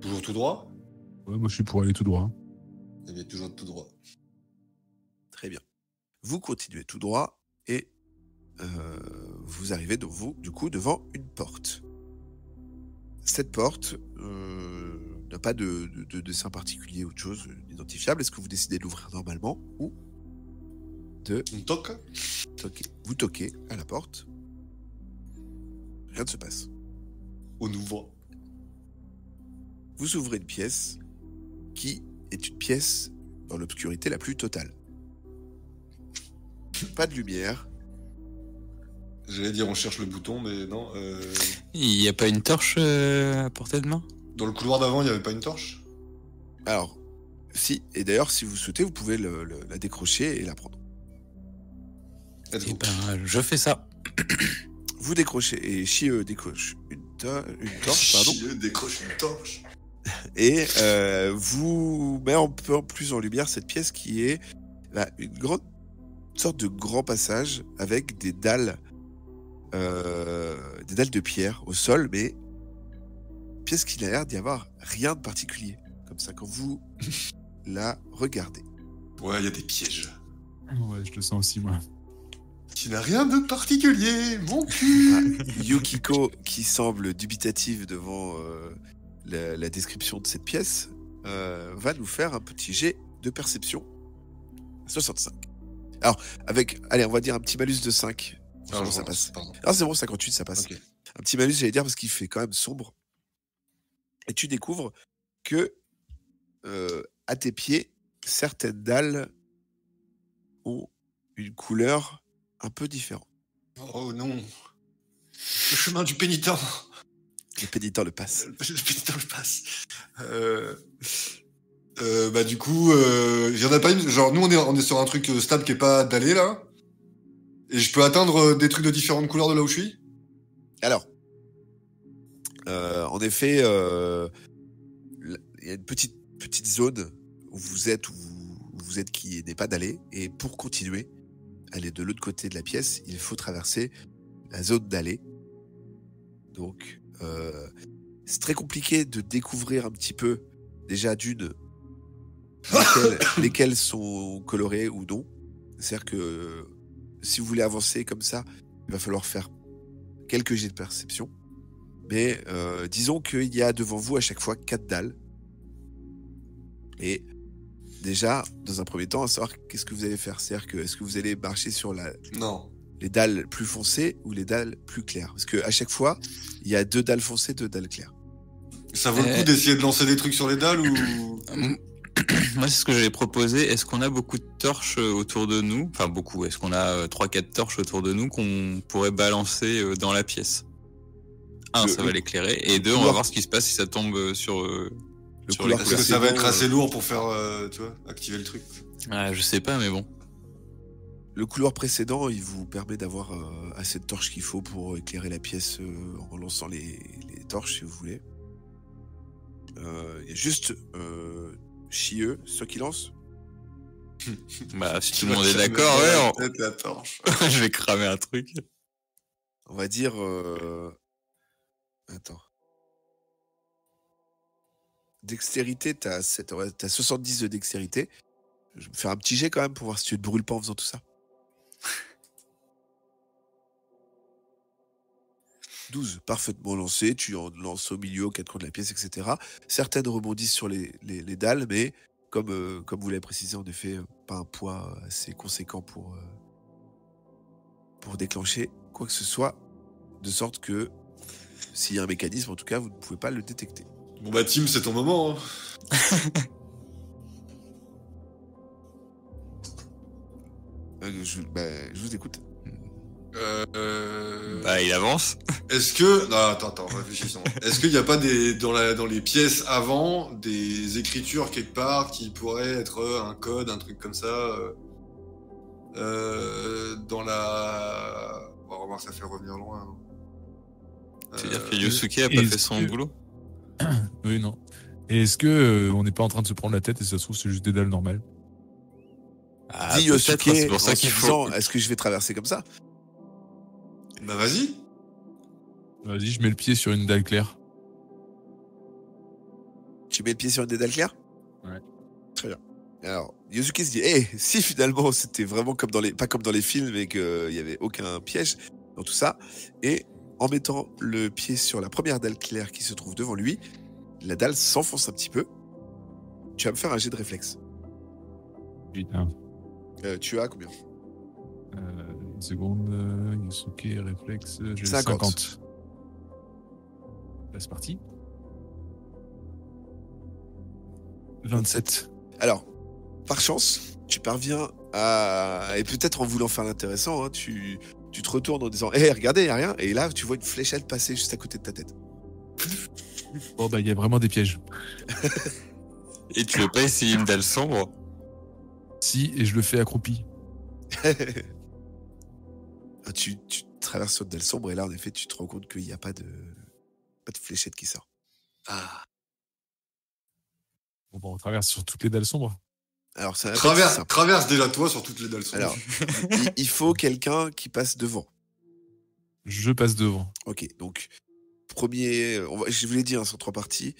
toujours tout droit? Ouais, moi, je suis pour aller tout droit. Eh bien, toujours tout droit. Très bien. Vous continuez tout droit et vous arrivez du coup devant une porte. Cette porte n'a pas de dessin particulier ou de chose identifiable. Est-ce que vous décidez de l'ouvrir normalement ou de On toque? toquer? Vous toquez à la porte. Rien ne se passe. On ouvre. Vous ouvrez une pièce qui est une pièce dans l'obscurité la plus totale. Pas de lumière. J'allais dire, on cherche le bouton, mais non. Il y a pas une torche à portée de main? Dans le couloir d'avant, il n'y avait pas une torche? Alors, si, et d'ailleurs, si vous souhaitez, vous pouvez la décrocher et la prendre. Let's Eh go. ben, je fais ça. Vous décrochez, et Chie décroche une torche, pardon, Chieux décroche une torche. et vous met un peu plus en lumière cette pièce qui est une sorte de grand passage avec des dalles de pierre au sol, mais pièce qui n'a l'air d'y avoir rien de particulier. Comme ça, quand vous la regardez. Ouais, il y a des pièges. Ouais, je le sens aussi, moi. Qui n'a rien de particulier, mon cul. Yukiko, qui semble dubitative devant la description de cette pièce, va nous faire un petit jet de perception. 65. Alors, allez, on va dire un petit malus de 5. Ah, ça passe. Pardon. Ah, c'est bon, 58, ça passe. Ok. Un petit malus, j'allais dire, parce qu'il fait quand même sombre. Et tu découvres que à tes pieds, certaines dalles ont une couleur un peu différente. Oh non. Le chemin du pénitent. Le pénitent le passe. Le pénitent le passe. Bah du coup, il y en a pas une. Genre nous on est sur un truc stable qui est pas dallé là. Et je peux atteindre des trucs de différentes couleurs de là où je suis. Alors, en effet, il y a une petite zone où vous êtes qui n'est pas dallée. Et pour continuer, aller de l'autre côté de la pièce, il faut traverser la zone dallée. Donc, c'est très compliqué de découvrir un petit peu, déjà d'une, lesquels sont colorés ou non. C'est-à-dire que si vous voulez avancer comme ça, il va falloir faire quelques jets de perception. Mais disons qu'il y a devant vous à chaque fois 4 dalles. Et déjà, dans un premier temps, à savoir qu'est-ce que vous allez faire. C'est-à-dire que est-ce que vous allez marcher sur Non. les dalles plus foncées ou les dalles plus claires? Parce qu'à chaque fois, il y a 2 dalles foncées, 2 dalles claires. Ça vaut le coup d'essayer de lancer des trucs sur les dalles ou... Moi, c'est ce que j'avais proposé. Est-ce qu'on a beaucoup de torches autour de nous? Enfin, beaucoup. Est-ce qu'on a 3-4 torches autour de nous qu'on pourrait balancer dans la pièce? Un, ça va l'éclairer. Et deux, on va voir ce qui se passe si ça tombe sur les couloir Est-ce que ça va être assez lourd pour faire, tu vois, activer le truc? Je sais pas, mais bon. Le couloir précédent, il vous permet d'avoir assez de torches qu'il faut pour éclairer la pièce en lançant les torches, si vous voulez. Il y a juste Chieux, ceux qui lancent. Bah, si tout le monde est d'accord, ouais. Peut-être la torche. Je vais cramer un truc. On va dire... Attends. Dextérité, t'as 70 de dextérité. Je vais me faire un petit jet quand même pour voir si tu te brûles pas en faisant tout ça. 12, parfaitement lancé. Tu en lances au milieu, aux 4 coins de la pièce, etc. Certaines rebondissent sur les dalles, mais comme vous l'avez précisé, en effet, pas un poids assez conséquent pour déclencher quoi que ce soit, de sorte que s'il y a un mécanisme, en tout cas, vous ne pouvez pas le détecter. Bon bah Tim, c'est ton moment. Hein. Je vous écoute. Bah, il avance. Est-ce que... Non, attends, réfléchissons. Est-ce qu'il n'y a pas dans les pièces avant des écritures quelque part qui pourraient être un code, un truc comme ça dans la... On va revoir, ça fait revenir loin. C'est-à-dire que Yosuke a pas fait son boulot? Oui, non. Et est-ce que on n'est pas en train de se prendre la tête et ça se trouve c'est juste des dalles normales? Dis Yosuke, c'est pour ça qu'il faut... Est-ce que je vais traverser comme ça? Bah vas-y. Vas-y, je mets le pied sur une dalle claire. Tu mets le pied sur une des dalles claires? Ouais. Très bien. Alors, Yosuke se dit, si finalement c'était vraiment comme pas comme dans les films et qu'il n'y avait aucun piège dans tout ça, et en mettant le pied sur la première dalle claire qui se trouve devant lui, la dalle s'enfonce un petit peu. Tu vas me faire un jet de réflexe. Putain. Tu as combien? Une seconde. Yosuke, réflexe. J'ai 50. 50. Là, c'est parti. 27. Alors, par chance, tu parviens à... Et peut-être en voulant faire l'intéressant, hein, tu te retournes en disant « regardez, il n'y a rien ». Et là, tu vois une fléchette passer juste à côté de ta tête. Bon, bah, il y a vraiment des pièges. Et tu veux pas essayer une dalle sombre? Si, et je le fais accroupi. Tu traverses une dalle sombre et là, en effet, tu te rends compte qu'il n'y a pas de fléchette qui sort. Ah. Bon, bah, on traverse sur toutes les dalles sombres. Alors, ça traverse déjà toi sur toutes les dalles sombres. Alors, il faut quelqu'un qui passe devant. Je passe devant. Ok, donc, premier... je vous l'ai dit, sur 3 parties.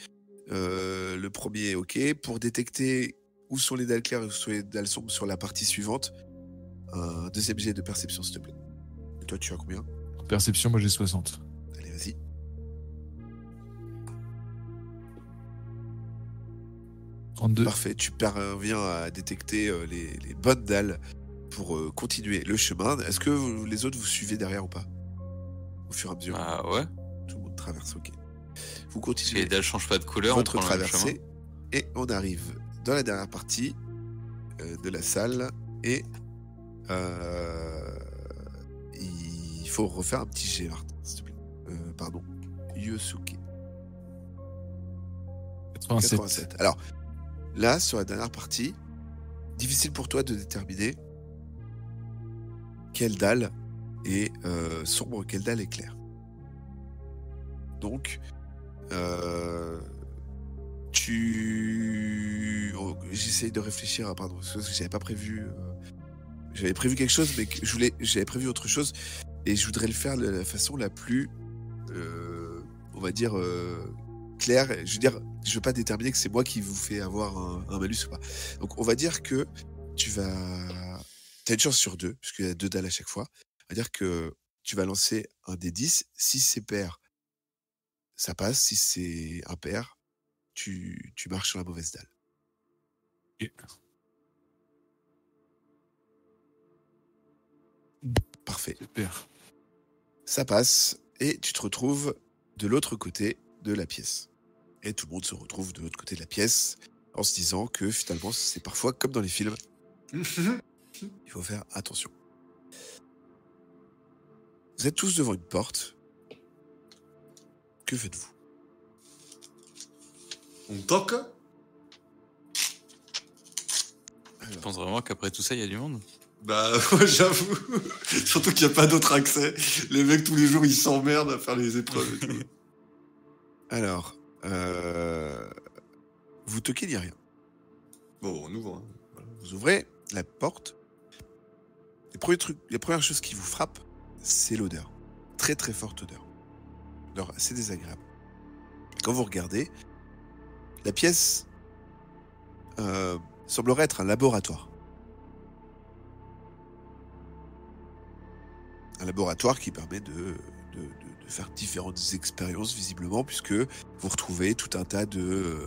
Le premier, ok. Pour détecter où sont les dalles claires et où sont les dalles sombres sur la partie suivante, un deuxième jet de perception, s'il te plaît. Et toi, tu as combien? Perception, moi j'ai 60. Allez, vas-y. Parfait, tu parviens à détecter les bonnes dalles pour continuer le chemin. Est-ce que les autres vous suivez derrière ou pas? Au fur et à mesure. Ah ouais. Tout le monde traverse, ok. Vous continuez. Les dalles changent pas de couleur. Votre traversée. Et on arrive dans la dernière partie de la salle. Et il faut refaire un petit jet, Martin, s'il te plaît. Pardon. Yosuke. 87. Alors, là, sur la dernière partie, difficile pour toi de déterminer quelle dalle est sombre, quelle dalle est claire. Donc, j'essaye de réfléchir, pardon, parce que j'avais pas prévu. J'avais prévu quelque chose, mais j'avais prévu autre chose, et je voudrais le faire de la façon la plus, on va dire, claire. Je veux dire, je veux pas déterminer que c'est moi qui vous fais avoir un malus ou pas. Donc, on va dire que t'as une chance sur 2, puisqu'il y a 2 dalles à chaque fois. On va dire que tu vas lancer un des 10. Si c'est pair, ça passe. Si c'est impair, tu marches sur la mauvaise dalle. Okay. Parfait. Super. Ça passe et tu te retrouves de l'autre côté de la pièce. Et tout le monde se retrouve de l'autre côté de la pièce en se disant que finalement c'est parfois comme dans les films. Il faut faire attention. Vous êtes tous devant une porte. Que faites-vous? On toque. Je pense vraiment qu'après tout ça, il y a du monde. Bah, ouais, j'avoue. Surtout qu'il n'y a pas d'autre accès. Les mecs, tous les jours, ils s'emmerdent à faire les épreuves et tout. Alors, vous toquez, il n'y a rien. Bon, on ouvre. Hein. Vous ouvrez la porte. Les premières choses qui vous frappent, c'est l'odeur. Très très forte odeur. Odeur assez désagréable. Quand vous regardez, la pièce semblerait être un laboratoire. Un laboratoire qui permet de faire différentes expériences visiblement, puisque vous retrouvez tout un tas de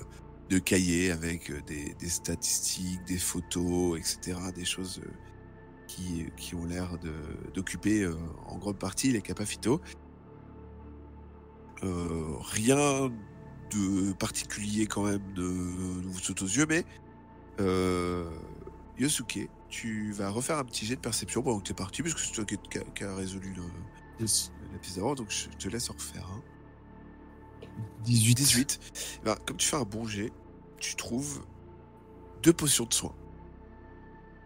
cahiers avec des statistiques, des photos, etc. Des choses qui ont l'air d'occuper en grande partie les capaphytos. Rien de particulier quand même de vous saute aux yeux, mais Yosuke, tu vas refaire un petit jet de perception pendant que tu es parti, puisque c'est toi qui a résolu la pièce d'avant, donc je te laisse en refaire un. 18. Ben, comme tu fais un bon jet, tu trouves 2 potions de soin.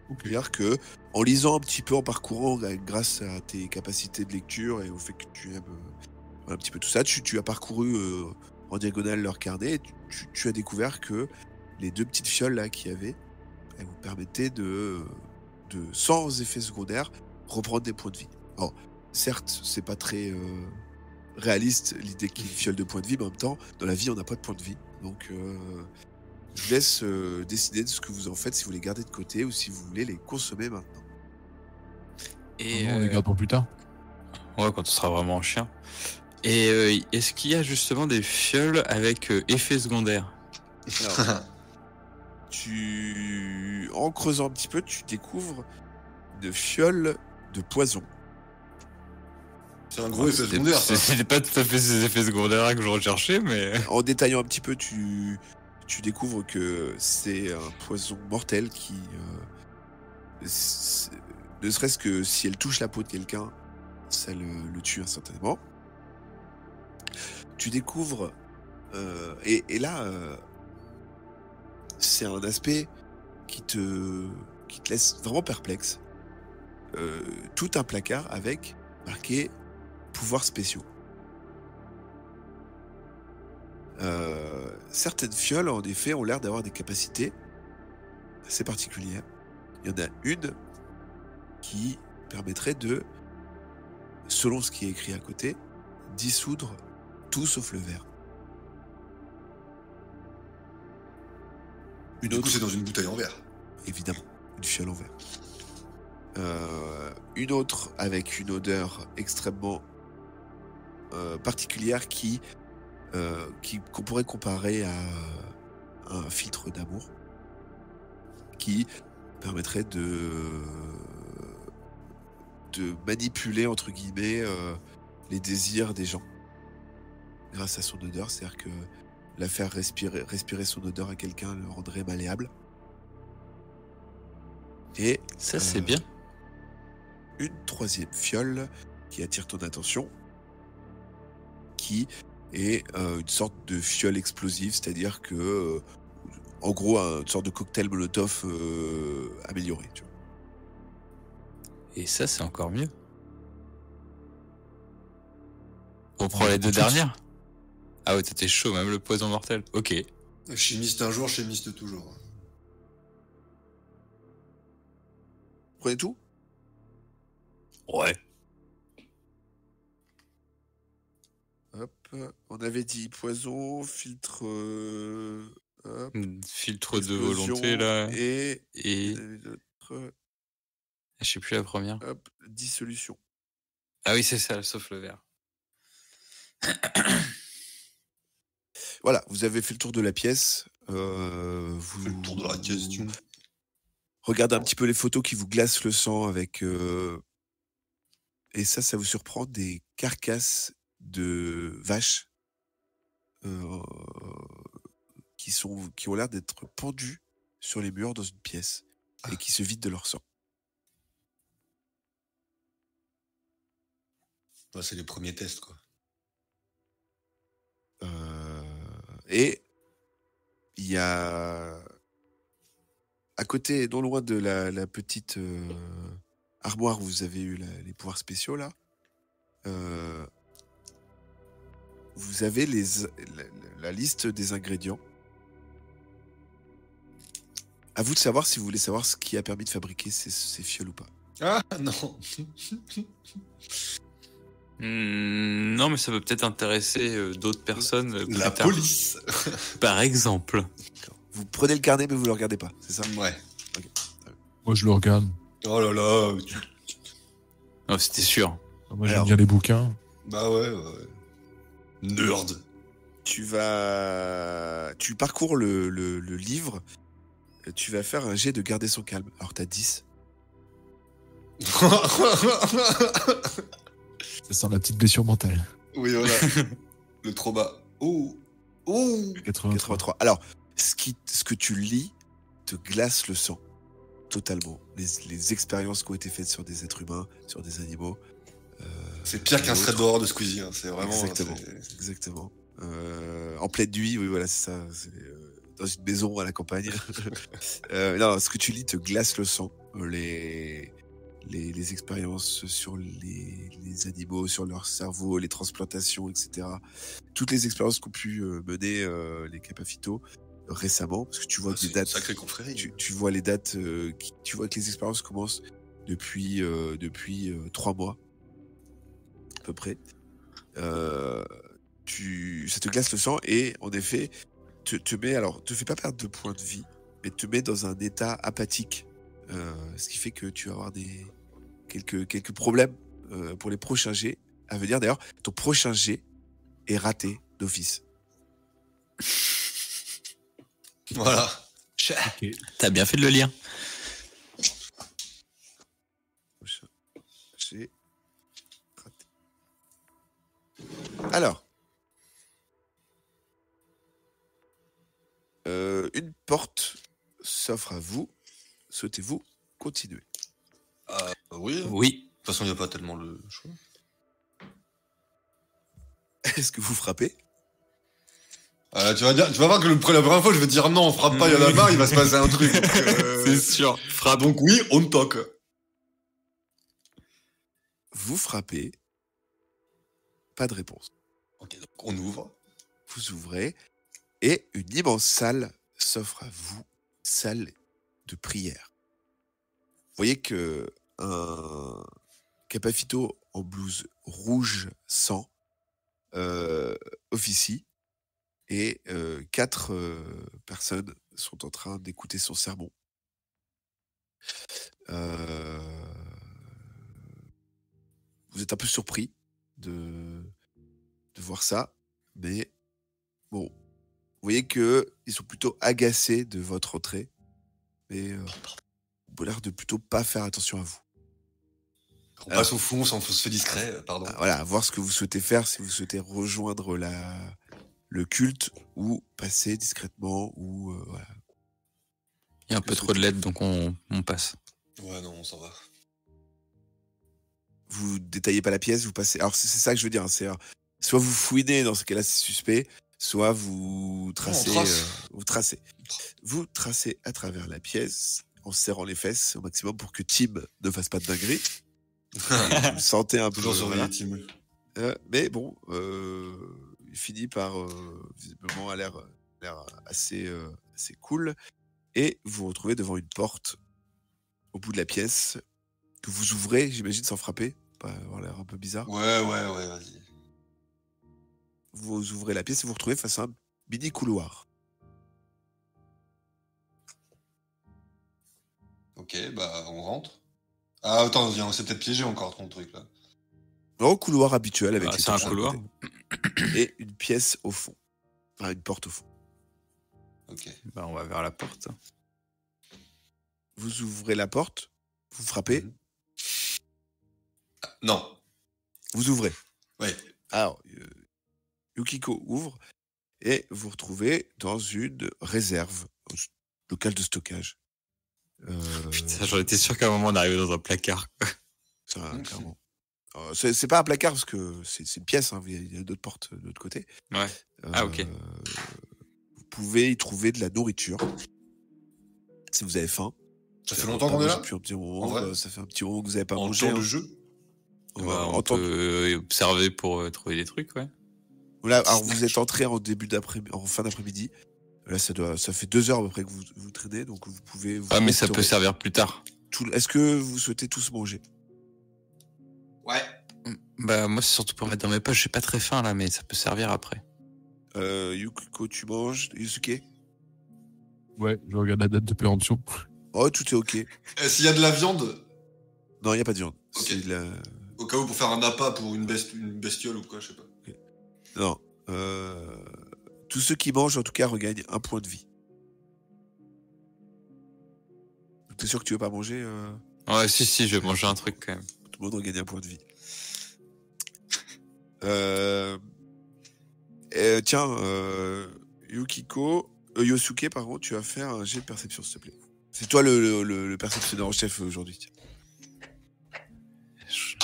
C'est-à-dire que, en lisant un petit peu, en parcourant, grâce à tes capacités de lecture et au fait que tu aimes un petit peu tout ça, tu as parcouru en diagonale leur carnet et tu as découvert que les 2 petites fioles là qu'il y avait, elles vous permettaient de, sans effet secondaire, reprendre des points de vie. Alors, certes, c'est pas très réaliste l'idée qu'il y ait une fiole de points de vie, mais en même temps, dans la vie, on n'a pas de points de vie. Donc, je vous laisse décider de ce que vous en faites, si vous les gardez de côté ou si vous voulez les consommer maintenant. Et On les garde pour plus tard. ouais, quand on sera vraiment chien. Et est-ce qu'il y a justement des fioles avec effet secondaire? Alors, en creusant un petit peu, tu découvres de fioles de poison. C'est un gros effet secondaire, ça. C'est pas tout à fait ces effets secondaires que je recherchais, mais... En détaillant un petit peu, tu découvres que c'est un poison mortel qui, ne serait-ce que si elle touche la peau de quelqu'un, ça le tue instantanément. Tu découvres, et là, c'est un aspect qui te laisse vraiment perplexe. Tout un placard avec marqué pouvoirs spéciaux. Certaines fioles, en effet, ont l'air d'avoir des capacités assez particulières. Il y en a une qui permettrait de, selon ce qui est écrit à côté, dissoudre tout sauf le verre. Du coup, c'est dans une bouteille en verre. Évidemment, une fiole en verre. Une autre avec une odeur extrêmement particulière qu'on pourrait comparer à un filtre d'amour qui permettrait de manipuler, entre guillemets, les désirs des gens grâce à son odeur. C'est-à-dire que la faire respirer son odeur à quelqu'un le rendrait malléable. Et ça, c'est bien. Une troisième fiole qui attire ton attention, qui est une sorte de fiole explosive, c'est-à-dire que, en gros, une sorte de cocktail Molotov amélioré. Tu vois. Et ça, c'est encore mieux. On prend les 2 dernières. Ah ouais, t'étais chaud, même le poison mortel. Ok. Chimiste un jour, chimiste toujours. Vous prenez tout ? Ouais. Hop, on avait dit poison, filtre, hop, Filtre de explosion volonté, là. et Et... il y en avait d'autres, je sais plus la première. hop, dissolution. Ah oui, c'est ça, sauf le verre. Voilà, vous avez fait le tour de la pièce. Vous Le tour de la question. regardez un petit peu les photos qui vous glacent le sang avec et ça vous surprend, des carcasses de vaches euh, qui ont l'air d'être pendues sur les murs dans une pièce et qui se vident de leur sang. Ouais, c'est les premiers tests, quoi. Et il y a à côté, non loin de la petite armoire où vous avez eu les pouvoirs spéciaux là, vous avez la liste des ingrédients. À vous de savoir si vous voulez savoir ce qui a permis de fabriquer ces fioles ou pas. Ah, non. Non, mais ça peut peut-être intéresser d'autres personnes. La plus tard. police. Par exemple. Vous prenez le carnet mais vous le regardez pas, c'est ça? Ouais. Moi, je le regarde. Oh là là. Oh, c'était sûr. Moi, j'aime Alors. bien les bouquins. Bah ouais. Nerd. Tu parcours le livre, tu vas faire un jet de garder son calme. Alors t'as 10. Ça sent la petite blessure mentale. Oui, voilà. Le trauma. Oh. 83. Alors, ce que tu lis te glace le sang, totalement. Les expériences qui ont été faites sur des êtres humains, sur des animaux. C'est pire qu'un L'autre. thread d'horreur de Squeezie. Hein. C'est vraiment. Exactement. c'est- Exactement. En pleine nuit, oui, voilà, c'est ça. C'est, dans une maison à la campagne. Non, ce que tu lis te glace le sang. Les expériences sur les animaux, sur leur cerveau, les transplantations, etc. Toutes les expériences qu'ont pu mener les Capafito récemment, parce que tu vois Ah, que les c'est une dates, sacrée confrérie. tu vois les dates, tu vois que les expériences commencent depuis 3 mois à peu près. Ça te glace le sang et en effet te fait pas perdre de points de vie, mais te met dans un état apathique, ce qui fait que tu vas avoir quelques problèmes pour les prochains jets à venir. D'ailleurs, ton prochain jet est raté d'office. Voilà. T'as bien fait de le lire. Prochain jet raté. Alors, une porte s'offre à vous. Souhaitez-vous continuer? Oui. De Oui. toute façon, il n'y a pas tellement le choix. Est-ce que vous frappez? Tu vas voir que la première fois, je vais dire non, on frappe pas, il y en a marre, il va se passer un truc. Donc, C'est sûr. Frappe. donc oui, on toque. Vous frappez. Pas de réponse. Ok, donc on ouvre. Vous ouvrez et une immense salle s'offre à vous, salle de prière. Vous voyez que un Capafito en blouse rouge sang officie et 4 personnes sont en train d'écouter son sermon. Vous êtes un peu surpris de voir ça, mais bon, vous voyez que ils sont plutôt agacés de votre entrée, mais vous avez l'air de plutôt pas faire attention à vous. On passe au fond, on se fait discret, pardon. Voilà, à voir ce que vous souhaitez faire, si vous souhaitez rejoindre le culte ou passer discrètement ou voilà. Il y a un peu trop de lettres, donc on passe. Ouais, non, on s'en va. Vous détaillez pas la pièce, vous passez. Alors c'est ça que je veux dire, c'est soit vous fouinez, dans ce cas-là c'est suspect, soit vous tracez. Vous tracez à travers la pièce en serrant les fesses au maximum pour que Tim ne fasse pas de dinguerie. Vous le sentez un peu. Toujours surveiller Voilà. Tim. Mais bon, il finit par visiblement a l'air assez cool. Et vous vous retrouvez devant une porte au bout de la pièce que vous ouvrez, j'imagine, sans frapper. Pas avoir l'air un peu bizarre. Ouais, vas-y. Vous ouvrez la pièce et vous vous retrouvez face à un mini couloir. Ok, bah on rentre. Ah, attends, on s'est peut-être piégé encore ton truc là. Un couloir habituel avec les C'est un torches à couloir. côté. Et une pièce au fond. Enfin, une porte au fond. Ok. Bah, on va vers la porte. Vous ouvrez la porte, vous frappez. Non. Vous ouvrez. Ouais. Alors, Yukiko ouvre et vous retrouvez dans une réserve, un local de stockage. Putain, j'en étais sûr qu'à un moment on arrivait dans un placard. Ça, clairement. C'est pas un placard parce que c'est une pièce, hein, il y a d'autres portes de l'autre côté. Ouais. Ah, ok. Vous pouvez y trouver de la nourriture si vous avez faim. Ça fait longtemps qu'on est là. Depuis un petit moment, En vrai ça fait un petit moment que vous n'avez pas En mangé. temps de hein. jeu. On peut observer pour trouver des trucs, ouais. Là, alors vous êtes entré en fin d'après-midi. Là, ça fait 2 heures à peu près que vous traînez, donc vous pouvez. Mais ça peut servir plus tard. Est-ce que vous souhaitez tous manger? Ouais. Bah moi c'est surtout pour mettre dans mes poches. J'ai pas très faim là, mais ça peut servir après. Yukiko, tu manges. Yusuke? Ouais, je regarde la date de péremption. Oh, tout est ok. S'il y a de la viande, Non, il n'y a pas de viande. Ok. C'est de la- au cas où pour faire un appât pour une bestiole ou quoi, je sais pas. Non. Tous ceux qui mangent, en tout cas, regagnent 1 point de vie. T'es sûr que tu veux pas manger Ouais, si, je vais manger un truc quand même. Tout le monde regagne 1 point de vie. Tiens, Yosuke, pardon, tu vas faire un jet de perception, s'il te plaît. C'est toi le perceptionneur en chef aujourd'hui. Tiens. Yosuke.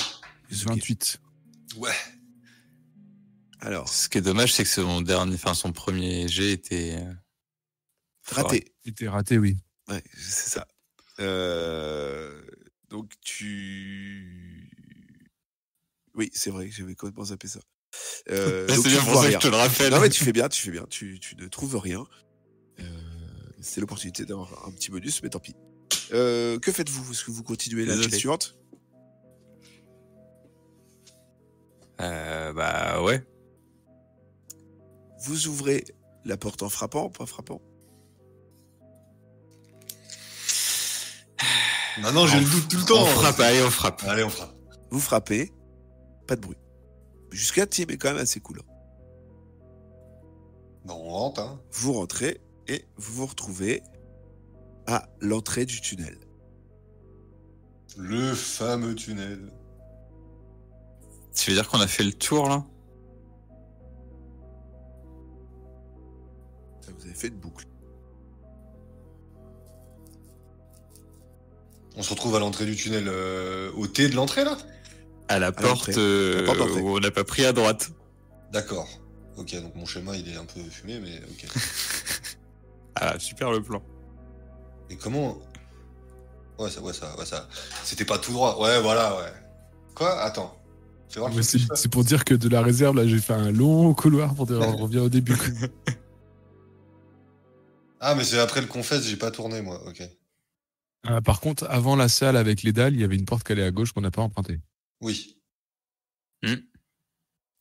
28. Ouais. Alors, Ce qui est dommage, c'est que son premier jet était raté. Il était raté, oui. Ouais, c'est ça. Donc Oui, c'est vrai, j'avais complètement zappé ça. Donc c'est tu bien ne pour vois ça que rien. je te le rappelle. Non mais tu fais bien. Tu ne trouves rien. C'est l'opportunité d'avoir un petit bonus, mais tant pis. Que faites-vous? Est-ce que vous continuez la Désolé. pièce suivante? Bah ouais. Vous ouvrez la porte en frappant ou pas frappant? Maintenant, j'ai le doute tout le temps. On frappe, allez, on frappe. Allez, on frappe. Vous frappez, pas de bruit. Jusqu'à Tim est quand même assez cool. Bon, on rentre, hein. Vous rentrez et vous vous retrouvez à l'entrée du tunnel. Le fameux tunnel. Tu veux dire qu'on a fait le tour là? Ça, vous avez fait une boucle. On se retrouve à l'entrée du tunnel, au T de l'entrée, là? À la porte, l'entrée. La porte d'entrée. où on n'a pas pris à droite. D'accord. Ok, donc mon schéma, il est un peu fumé, mais ok. Ah, super le plan. Et comment... Ouais, ça... C'était pas tout droit. Ouais, voilà, ouais. Quoi? Attends. Fais voir le Mais truc. c'est pour dire que de la réserve, là, j'ai fait un long couloir pour dire on revient au début. Ah, mais c'est après le confesse, j'ai pas tourné, moi. Ok. Par contre, avant la salle avec les dalles, il y avait une porte qui allait à gauche qu'on n'a pas empruntée. Oui.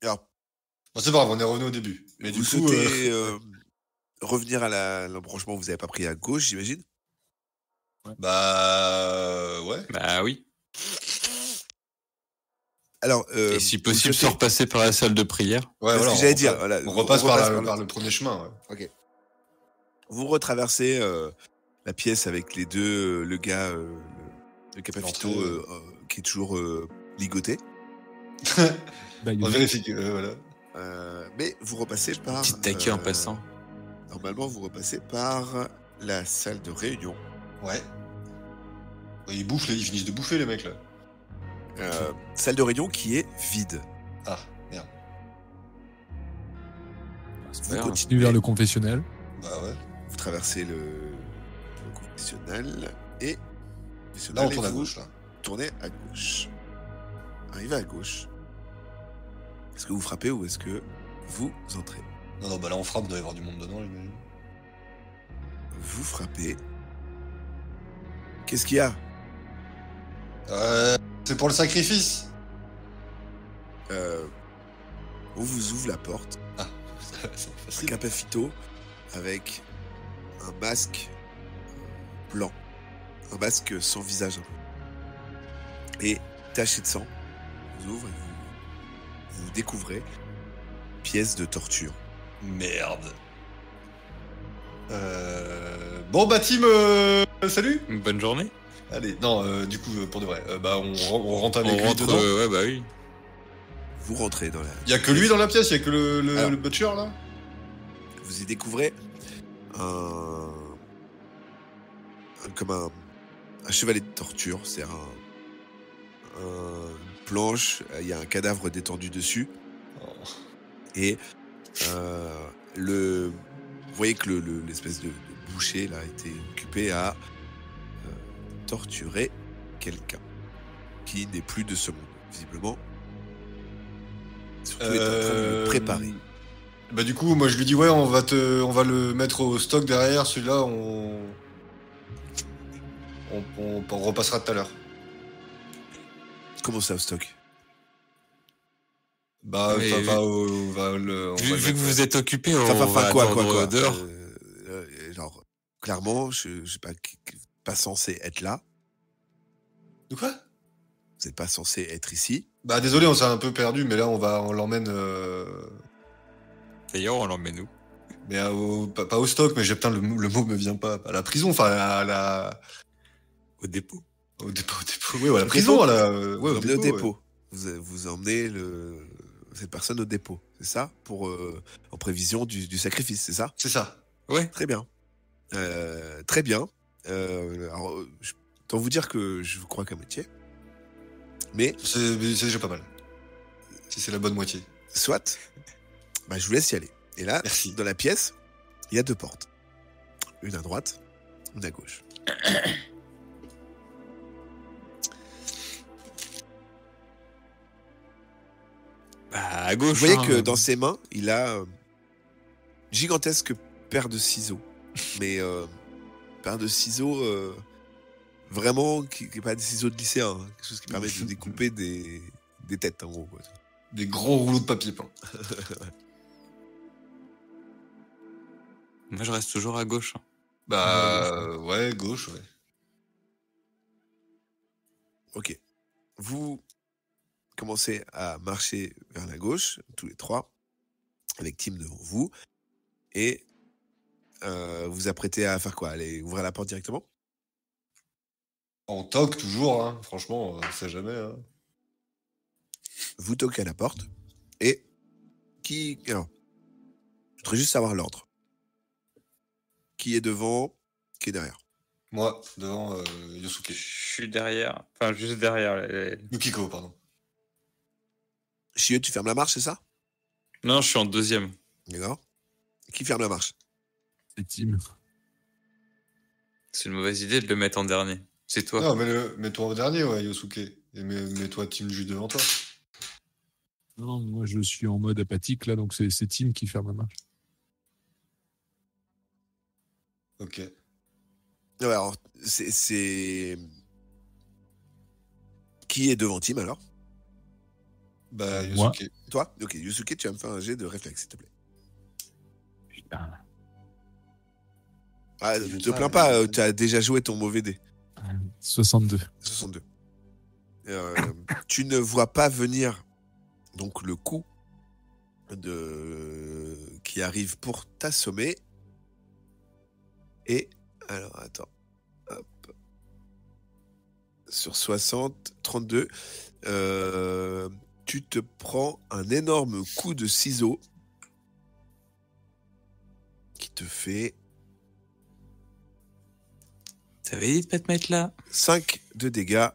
Alors, Bon, c'est pas grave, on est revenu au début. Mais vous du coup... souhaitez revenir à l'embranchement, vous n'avez pas pris à gauche, j'imagine? Bah... Ouais. Bah oui. Alors, Et si possible, vous se repasser par la salle de prière. Ouais, C'est voilà, ce que j'allais on dire, repasse- voilà. On repasse On par, repasse par le premier chemin, ouais. Vous retraversez la pièce avec les deux, le gars, le Capafito, L'entrée. qui est toujours ligoté. Bah, il y a On des- vérifie que... voilà. Mais vous repassez par... Petite taquet en passant. Normalement, vous repassez par la salle de réunion. Ouais. Ouais, ils bouffent, ils finissent de bouffer, les mecs, là. Salle de réunion qui est vide. Ah, merde. C'est Vous pas grave. Continue vers le confessionnel. Bah ouais. Vous traversez le confessionnal et... Là, on tourne à gauche, là. Tournez à gauche. Arrivez à gauche. Est-ce que vous frappez ou est-ce que vous entrez? Non, bah là, on frappe, il doit y avoir du monde dedans, j'imagine. Vous frappez. Qu'est-ce qu'il y a? C'est pour le sacrifice. On vous ouvre la porte. C'est Un facile. Capafito avec un masque blanc. Un masque sans visage. Et taché de sang. Vous ouvre et vous découvrez pièce de torture. Merde. Bon, bah, team, salut. Bonne journée. Allez, non, du coup, pour de vrai, bah, on rentre avec On lui rentre, dedans. ouais, bah oui. Vous rentrez dans la... Il y a que lui dans la pièce, il y a que Alors. le butcher là. Vous y découvrez comme un chevalet de torture. C'est une planche, il y a un cadavre détendu dessus. Et vous voyez que l'espèce de boucher là a été occupé à torturer quelqu'un qui n'est plus de ce monde, visiblement. Surtout est en train de le préparer. Bah du coup, moi je lui dis ouais, on va le mettre au stock derrière. Celui-là, on repassera tout à l'heure. Comment ça au stock? Bah, Mais on vu va que le vous mettre- vous êtes occupé, on Enfin, va quoi attendre dehors. Genre, clairement, je suis pas censé être là. De quoi? Vous n'êtes pas censé être ici. Bah désolé, on s'est un peu perdu, mais là on l'emmène. D'ailleurs, on l'emmène où? Mais pas au stock, mais putain, le mot me vient pas. À la prison, enfin Au dépôt. au dépôt, oui, à la Au prison, dépôt. là. Vous Ouais, emmenez au ouais. dépôt. Vous emmenez cette personne au dépôt. C'est ça? En prévision du sacrifice, c'est ça? C'est ça. Ouais. Très bien. Très bien. Alors, autant vous dire que je vous crois qu'à moitié. Mais, C'est déjà pas mal. Si c'est la bonne moitié. soit, bah, je vous laisse y aller. Et là, Merci. dans la pièce, il y a 2 portes. Une à droite, une à gauche. Bah, à gauche. Vous voyez hein. que dans ses mains, il a gigantesque paire de ciseaux. Mais paire de ciseaux vraiment qui n'est pas des ciseaux de lycéen. Hein. Quelque chose qui permet de découper des têtes en gros. Quoi. Des gros rouleaux de papier peint. Moi, je reste toujours à gauche. hein. Bah ouais, gauche, ouais. Ok. Vous commencez à marcher vers la gauche, tous les 3, avec Tim devant vous, et vous apprêtez à faire quoi? Aller ouvrir la porte directement? On toque toujours, hein. Franchement, on sait jamais. Hein. Vous toquez à la porte, et alors, je voudrais juste savoir l'ordre. Qui est devant, qui est derrière? Moi, devant Yosuke. Je suis derrière. Enfin, juste derrière. Yukiko, pardon. Chieux, tu fermes la marche, c'est ça? Non, je suis en deuxième. D'accord. Qui ferme la marche? C'est Tim. C'est une mauvaise idée de le mettre en dernier. C'est toi. Non, mets-toi en dernier, ouais, Yosuke. Et mets-toi Team Ju devant toi. Non, moi je suis en mode apathique là, donc c'est Tim qui ferme la marche. Ok. Ouais, alors, c'est... Qui est devant Tim, alors? Bah, Moi. Yosuke. Toi? Ok, Yusuke, tu vas me faire un jet de réflexe, s'il te plaît. Putain. Ah, Je te sais, plains pas, tu as déjà joué ton mauvais dé. 62. 62. Tu ne vois pas venir donc le coup qui arrive pour t'assommer. Et alors attends, hop. Sur 60, 32, tu te prends un énorme coup de ciseau qui te fait T'avais dit de pas te mettre là. 5 de dégâts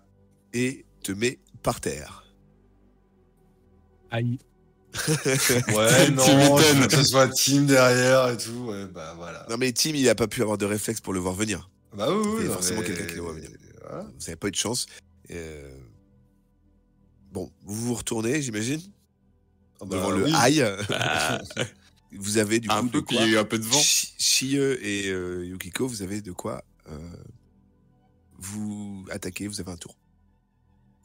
et te met par terre. Aïe. Ouais, Tu non, je m'étonnes. veux que ce soit Team derrière et tout. Ouais, bah voilà. Non mais Tim, il n'a pas pu avoir de réflexe pour le voir venir. Bah oui, Il y a non, forcément mais- quelqu'un qui le voit venir. Voilà. Vous n'avez pas eu de chance. Bon, vous vous retournez, j'imagine, Ah bah devant le oui. aïe. Ah, Vous avez du un coup de peu, puis il quoi. y a eu un peu de vent. Chieux et Yukiko, vous avez de quoi vous attaquer. Vous avez un tour.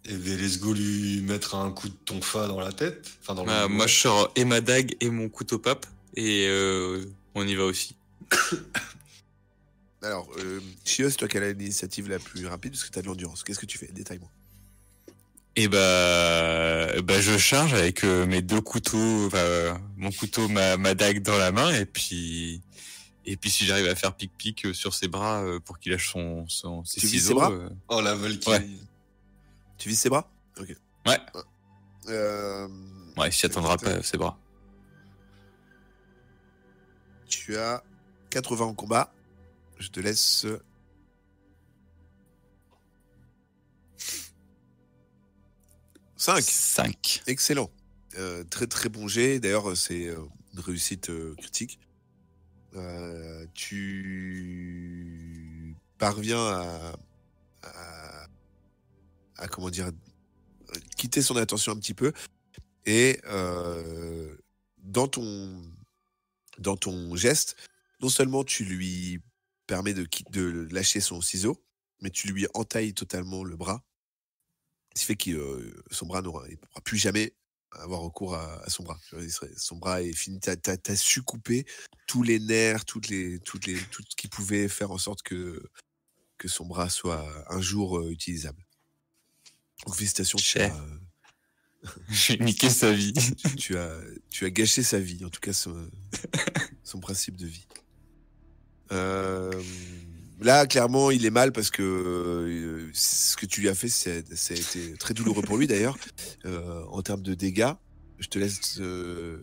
Et let's go lui mettre un coup de tonfa dans la tête. Enfin, dans le... Moi, je sors et ma dague et mon couteau pape. Et on y va aussi. Alors, Chieux, c'est toi qui as l'initiative la plus rapide parce que tu as de l'endurance. Qu'est-ce que tu fais? Détaille-moi. Et bah je charge avec mes 2 couteaux, mon couteau, ma dague dans la main, et puis si j'arrive à faire pic-pic sur ses bras pour qu'il lâche ses Tu vises ciseaux. ses bras Oh, la Valkyrie. Ouais. Tu vises ses bras? Ok. Ouais. Ouais, il s'y attendra pas, ses bras. Tu as 80 en combat. Je te laisse. 5. Excellent. Très très bon jet. D'ailleurs, c'est une réussite critique. Tu parviens à comment dire, quitter son attention un petit peu. Et dans ton geste, non seulement tu lui permets de lâcher son ciseau, mais tu lui entailles totalement le bras. Ce qui fait que son bras il ne pourra plus jamais avoir recours à son bras. Son bras est fini. T'as su couper tous les nerfs, tout ce qui pouvait faire en sorte que son bras soit un jour utilisable. Donc félicitations. J'ai niqué sa vie. Tu as gâché sa vie, en tout cas son principe de vie. Là, clairement, il est mal parce que ce que tu lui as fait, ça a été très douloureux pour lui d'ailleurs. En termes de dégâts, je te laisse.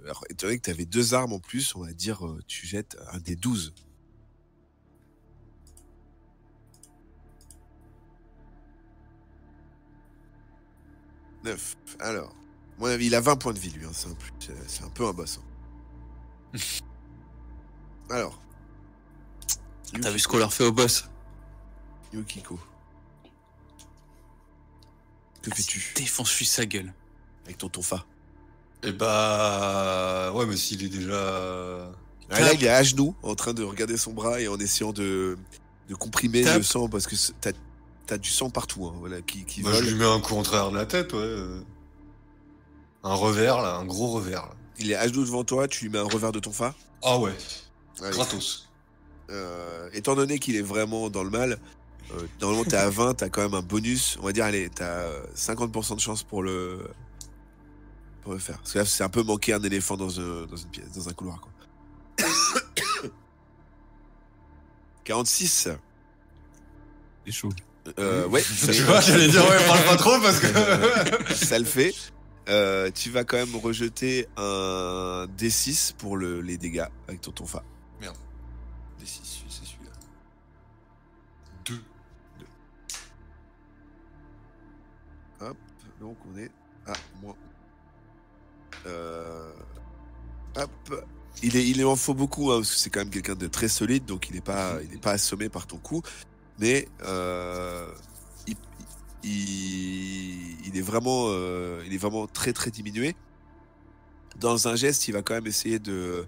Alors, étant donné que tu avais 2 armes en plus, on va dire, tu jettes un des 12. « 9. Alors, à mon avis, il a 20 points de vie, lui. Hein, c'est un peu un boss. Hein. Alors. T'as vu ce qu'on leur fait au boss? Yukiko. Que fais-tu? Défonce-lui sa gueule. Avec ton tonfa. Eh bah... Ouais, mais s'il est déjà... Là, il est à genoux, en train de regarder son bras et en essayant de comprimer le sang, parce que t'as du sang partout, hein, voilà, qui Bah, vole. je lui mets un coup en travers de la tête, ouais. Un revers, là, un gros revers. Là. Il est à genoux devant toi, tu lui mets un revers de tonfa. Ah ouais, Allez. gratos. Étant donné qu'il est vraiment dans le mal, normalement t'es à 20, t'as quand même un bonus. On va dire, allez, t'as 50% de chance pour le faire. Parce que là, c'est un peu manquer un éléphant dans une pièce, dans un couloir, quoi. 46. C'est chaud. Ouais. Tu vois, j'allais dire, ouais, parle pas trop parce que... Ça le fait. Tu vas quand même rejeter un D6 pour les dégâts avec ton tonfa. Merde. D6, c'est celui-là. 2. Hop, donc on est à moins. Hop. Il en faut beaucoup, hein, parce que c'est quand même quelqu'un de très solide, donc il n'est pas assommé par ton coup. Mais il est vraiment très très diminué. Dans un geste, il va quand même essayer de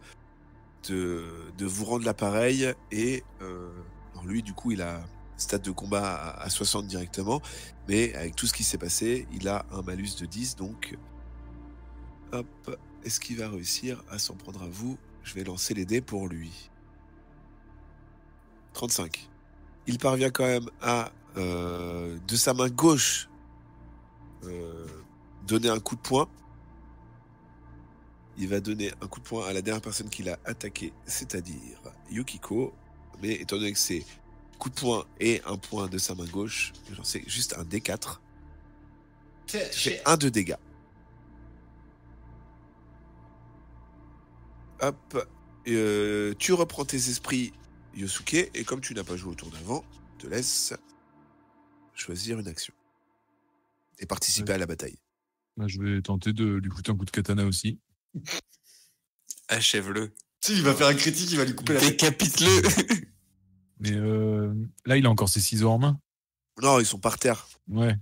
vous rendre l'appareil et alors lui, du coup, il a stade de combat à 60 directement, mais avec tout ce qui s'est passé, il a un malus de 10, donc hop, est-ce qu'il va réussir à s'en prendre à vous? Je vais lancer les dés pour lui. 35. Il parvient quand même à, de sa main gauche, donner un coup de poing. Il va donner un coup de poing à la dernière personne qu'il a attaqué, c'est-à-dire Yukiko. Mais étant donné que c'est coup de poing et un point de sa main gauche, j'en sais juste un D4. Tu fais 1 de dégâts. Hop. Tu reprends tes esprits, Yosuke, et comme tu n'as pas joué au tour d'avant, je te laisse choisir une action. Et participer à la bataille. Bah, je vais tenter de lui foutre un coup de katana aussi. Achève-le. Si, il va faire un critique, il va lui couper la tête. Décapite-le. Mais là, il a encore ses ciseaux en main. Non, ils sont par terre. Ouais.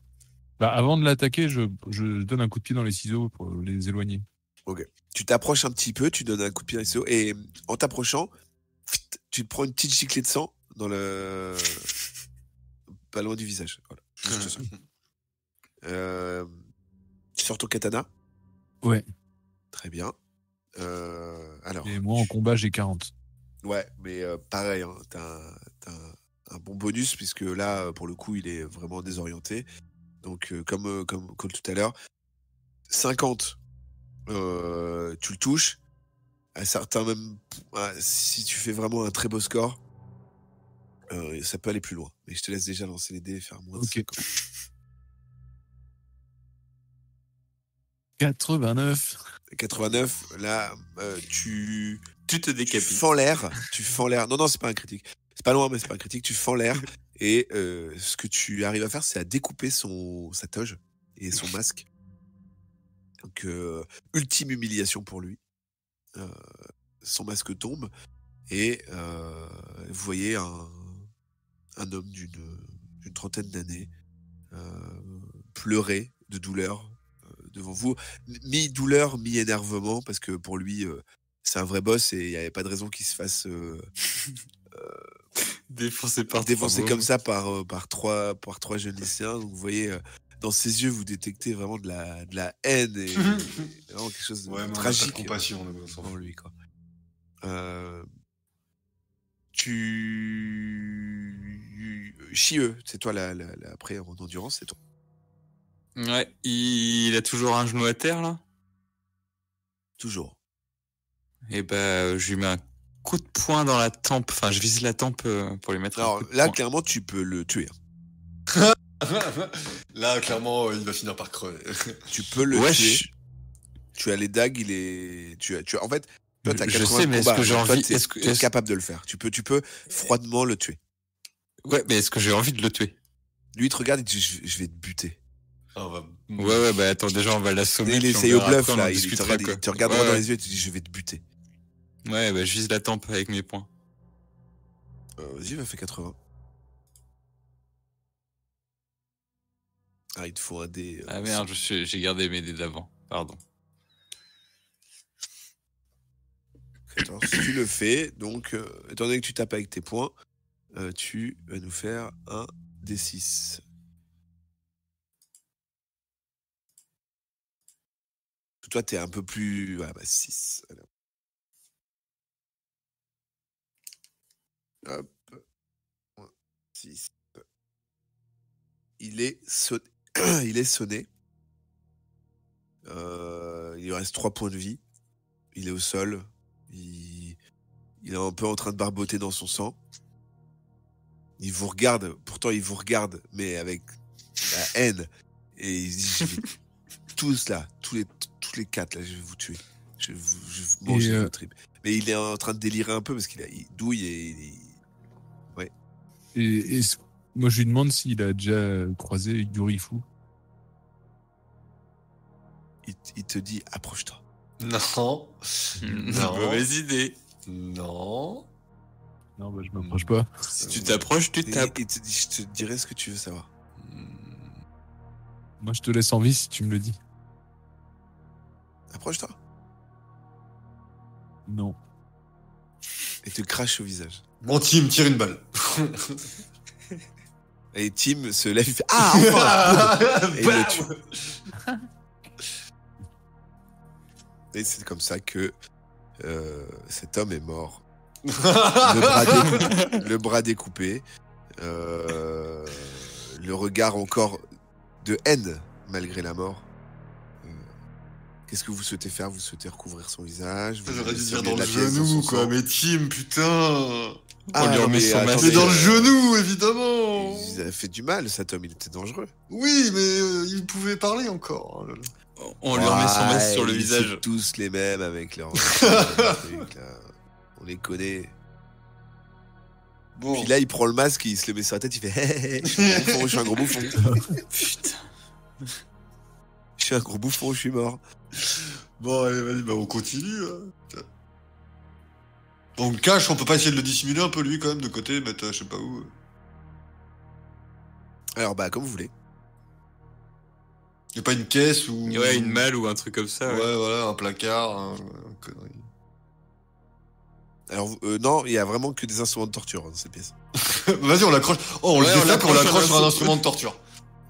Bah, avant de l'attaquer, je donne un coup de pied dans les ciseaux pour les éloigner. Ok. Tu t'approches un petit peu, tu donnes un coup de pied dans les ciseaux, et en t'approchant, tu te prends une petite giclée de sang dans le... pas loin du visage. Voilà. Juste ça. Tu sors ton katana? Ouais. Très bien. Alors. Et moi, en combat, j'ai 40. Ouais, mais pareil, hein, t'as un bon bonus, puisque là, pour le coup, il est vraiment désorienté. Donc, comme tout à l'heure, 50, tu le touches. À certains même, si tu fais vraiment un très beau score, ça peut aller plus loin. Mais je te laisse déjà lancer les dés et faire moins de 50. 89. 89, là, tu Tu te décapites. fends l'air. Non, c'est pas un critique. C'est pas loin, mais c'est pas un critique. Tu fends l'air et ce que tu arrives à faire, c'est à découper sa toge et son masque. Donc, ultime humiliation pour lui. Son masque tombe et vous voyez un homme d'une trentaine d'années pleurer de douleur devant vous, mi-douleur, mi-énervement, parce que pour lui, c'est un vrai boss et il n'y avait pas de raison qu'il se fasse Défoncé par défoncer trois comme mômes. ça par trois jeunes lycéens. Donc vous voyez, dans ses yeux, vous détectez vraiment de la haine et vraiment quelque chose de Ouais, mais on a pas de tragique compassion, nous, on s'en dans fout. lui, quoi. Chieux, c'est toi après en endurance, c'est toi. Ouais, il a toujours un genou à terre, là. Toujours. Et je lui mets un coup de poing dans la tempe. Enfin, je vise la tempe pour lui mettre un Alors coup de là, poing. clairement, tu peux le tuer. Là, clairement, il va finir par crever. Tu peux le Ouais, tuer. Tu as les dagues, en fait, toi, t'as Je 80 sais, mais est-ce combats, que j'ai donc toi, envie- t'es est-ce que- t'es est-ce- capable de le faire. Tu peux froidement le tuer. Ouais, mais est-ce que j'ai envie de le tuer? Lui, il te regarde, il te dit, je vais te buter. Ah, on va... Ouais, attends, déjà, on va l'assommer. Il puis on essaye au verra bluff, après, on en là. Il discutera, te quoi. regarde Ouais, droit dans ouais. les yeux et te dit, je vais te buter. Ouais, je vise la tempe avec mes poings. Vas-y, va faire 80. Ah, il te faut un dé. Ah merde, j'ai gardé mes dés d'avant. Pardon. 14. Tu le fais, donc, étant donné que tu tapes avec tes poings, tu vas nous faire un D6. Toi, t'es un peu plus... 6. Alors. Hop. 6. Il est sonné. Il est sonné. Il lui reste 3 points de vie. Il est au sol. Il est un peu en train de barboter dans son sang. Il vous regarde. Pourtant, il vous regarde, mais avec la haine. Et il dit, je vais tous là, tous les 4 là, je vais vous tuer. Je vais vous manger vos tripes. Mais il est en train de délirer un peu parce qu'il douille et ouais. Et moi, je lui demande s'il a déjà croisé Yurifu. Il te dit, approche-toi. Non. Non. Mauvaise idée. Non. Non, je m'approche pas. Si tu t'approches, tu Et tapes. il te dit, je te dirai ce que tu veux savoir. Moi, je te laisse en vie si tu me le dis. Approche-toi. Non. Et te crache au visage. Bon, Tim, tire une balle. Et Tim se lève, il fait, ah, enfin. Et il le tue. Et c'est comme ça que cet homme est mort. Le bras découpé. Le regard encore de haine malgré la mort. Qu'est-ce que vous souhaitez faire? Vous souhaitez recouvrir son visage? J'aurais dû vous dire servez dans de le la pièce dans genou, son quoi. sang? Mais Tim, putain. On lui remet mais son masque. attendez, Mais dans le genou, évidemment. Il a fait du mal, cet homme, il était dangereux. Oui, mais il pouvait parler encore. On lui remet son masque sur le ils visage. sont tous les mêmes avec leurs trucs, là. On les connaît. Bon. Puis là, il prend le masque, il se le met sur la tête, il fait je suis un gros bouffon. Putain. Je suis un gros bouffon, je suis mort. Bon, allez, vas-y, on continue. Hein. Bon, on le cache, on peut pas essayer de le dissimuler un peu, lui, quand même, de côté, mettre, je sais pas où. Alors, comme vous voulez. Y'a pas une caisse ou. Ouais, une malle ou un truc comme ça. Ouais, voilà, un placard, un connerie. Alors, non, il y a vraiment que des instruments de torture dans cette pièce. Vas-y, on l'accroche. Oh, on le Ouais, on déflaque, on l'accroche l'accroche sur un sur un instrument de torture.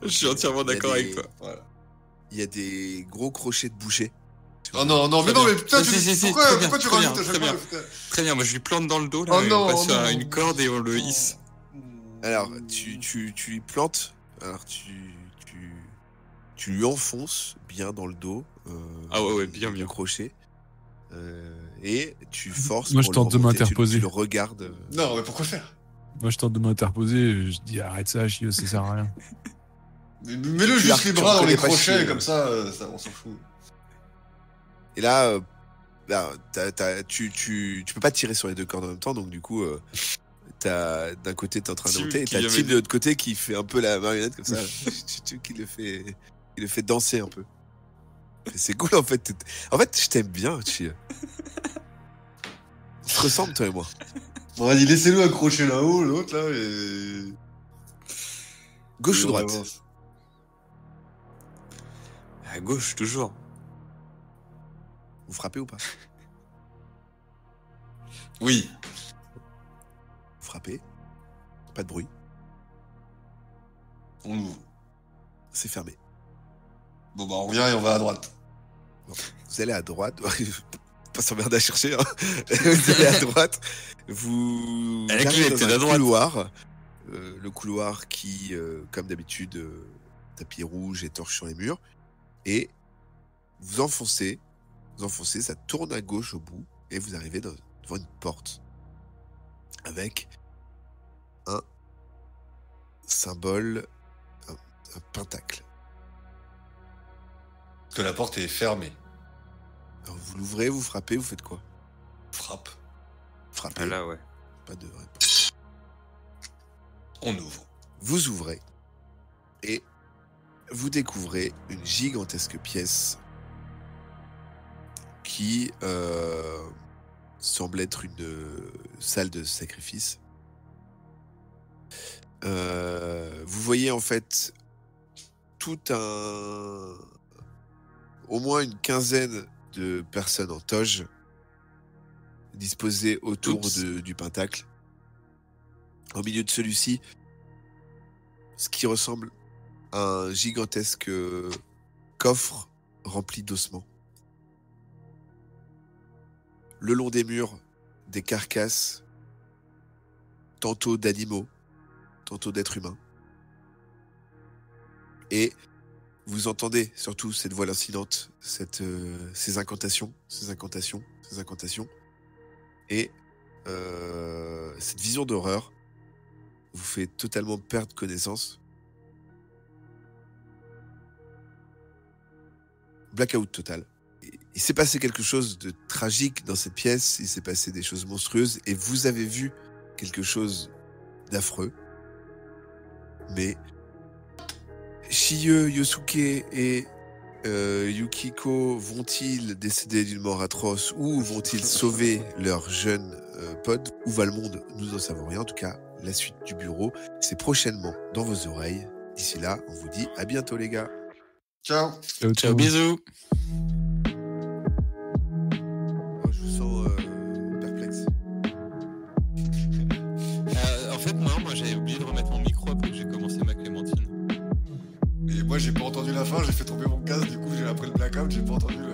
Je suis entièrement Il y a d'accord des- avec toi. Voilà. Il y a des gros crochets de boucher. Oh non, non, mais Très non, bien. mais putain, Si, si, pourquoi, très bien, pourquoi tu très rajoutes bien, à chaque très fois bien. putain Très bien, moi je lui plante dans le dos là, Oh et non, on passe sur non. une corde et on le hisse. Alors, tu lui plantes. Alors, tu lui enfonces bien dans le dos. Ah ouais, bien, le bien. crochet. Et tu forces. Moi, je pour tente le de remonter. m'interposer. Tu le regardes. Non, mais pourquoi faire? Moi, je tente de m'interposer. Je dis arrête ça, Chio, ça sert à rien. Mets-le Tu juste les tu bras dans les reconnais pas crochets, chier. comme ça, on s'en fout. Et là, tu peux pas tirer sur les deux cordes en même temps, donc du coup, d'un côté t'es en train de Tim monter et qui t'as vient Tim m'aider. de l'autre côté qui fait un peu la marionnette comme ça, qui le fait danser un peu. Et c'est cool en fait. En fait, je t'aime bien, Chi. On se ressemble toi et moi. Bon, vas-y, laissez-le accrocher là-haut, l'autre, là, et... Gauche et ou on droite? avance. À gauche, toujours. Vous frappez ou pas? Oui. Vous frappez. Pas de bruit. On ouvre. C'est fermé. Bon, bah, on revient et on va à droite. Vous allez à droite. Pas s'emmerder à chercher. Hein. Vous allez à droite. Vous Elle a arrivez clignoté dans un à droite. couloir. Le couloir qui, comme d'habitude, tapis rouge et torche sur les murs. Et vous enfoncez, ça tourne à gauche au bout. Et vous arrivez devant une porte. Avec un symbole, un pentacle. Que la porte est fermée. Alors vous l'ouvrez, vous frappez, vous faites quoi? Frappe. Frappez. Ah là, ouais. Pas de réponse. On ouvre. Vous ouvrez et vous découvrez une gigantesque pièce qui semble être une salle de sacrifice. Vous voyez en fait au moins une quinzaine de personnes en toge disposées autour du pentacle. Au milieu de celui-ci, ce qui ressemble à un gigantesque coffre rempli d'ossements. Le long des murs, des carcasses, tantôt d'animaux, tantôt d'êtres humains. Et vous entendez surtout cette voix lancinante, ces incantations. Et cette vision d'horreur vous fait totalement perdre connaissance. Blackout total. Il s'est passé quelque chose de tragique dans cette pièce, il s'est passé des choses monstrueuses, et vous avez vu quelque chose d'affreux. Mais Shiye, Yosuke et Yukiko vont-ils décéder d'une mort atroce ou vont-ils sauver leur jeune pod? Où va le monde? Nous n'en savons rien. En tout cas, la suite du bureau, c'est prochainement dans vos oreilles. D'ici là, on vous dit à bientôt les gars. Ciao. Ciao, bisous. Oh, je vous sens perplexe. En fait, non, moi j'avais oublié de remettre mon micro après que j'ai commencé ma clémentine. Et moi, j'ai pas entendu la fin, j'ai fait tomber mon casque, du coup, j'ai après le blackout, j'ai pas entendu le...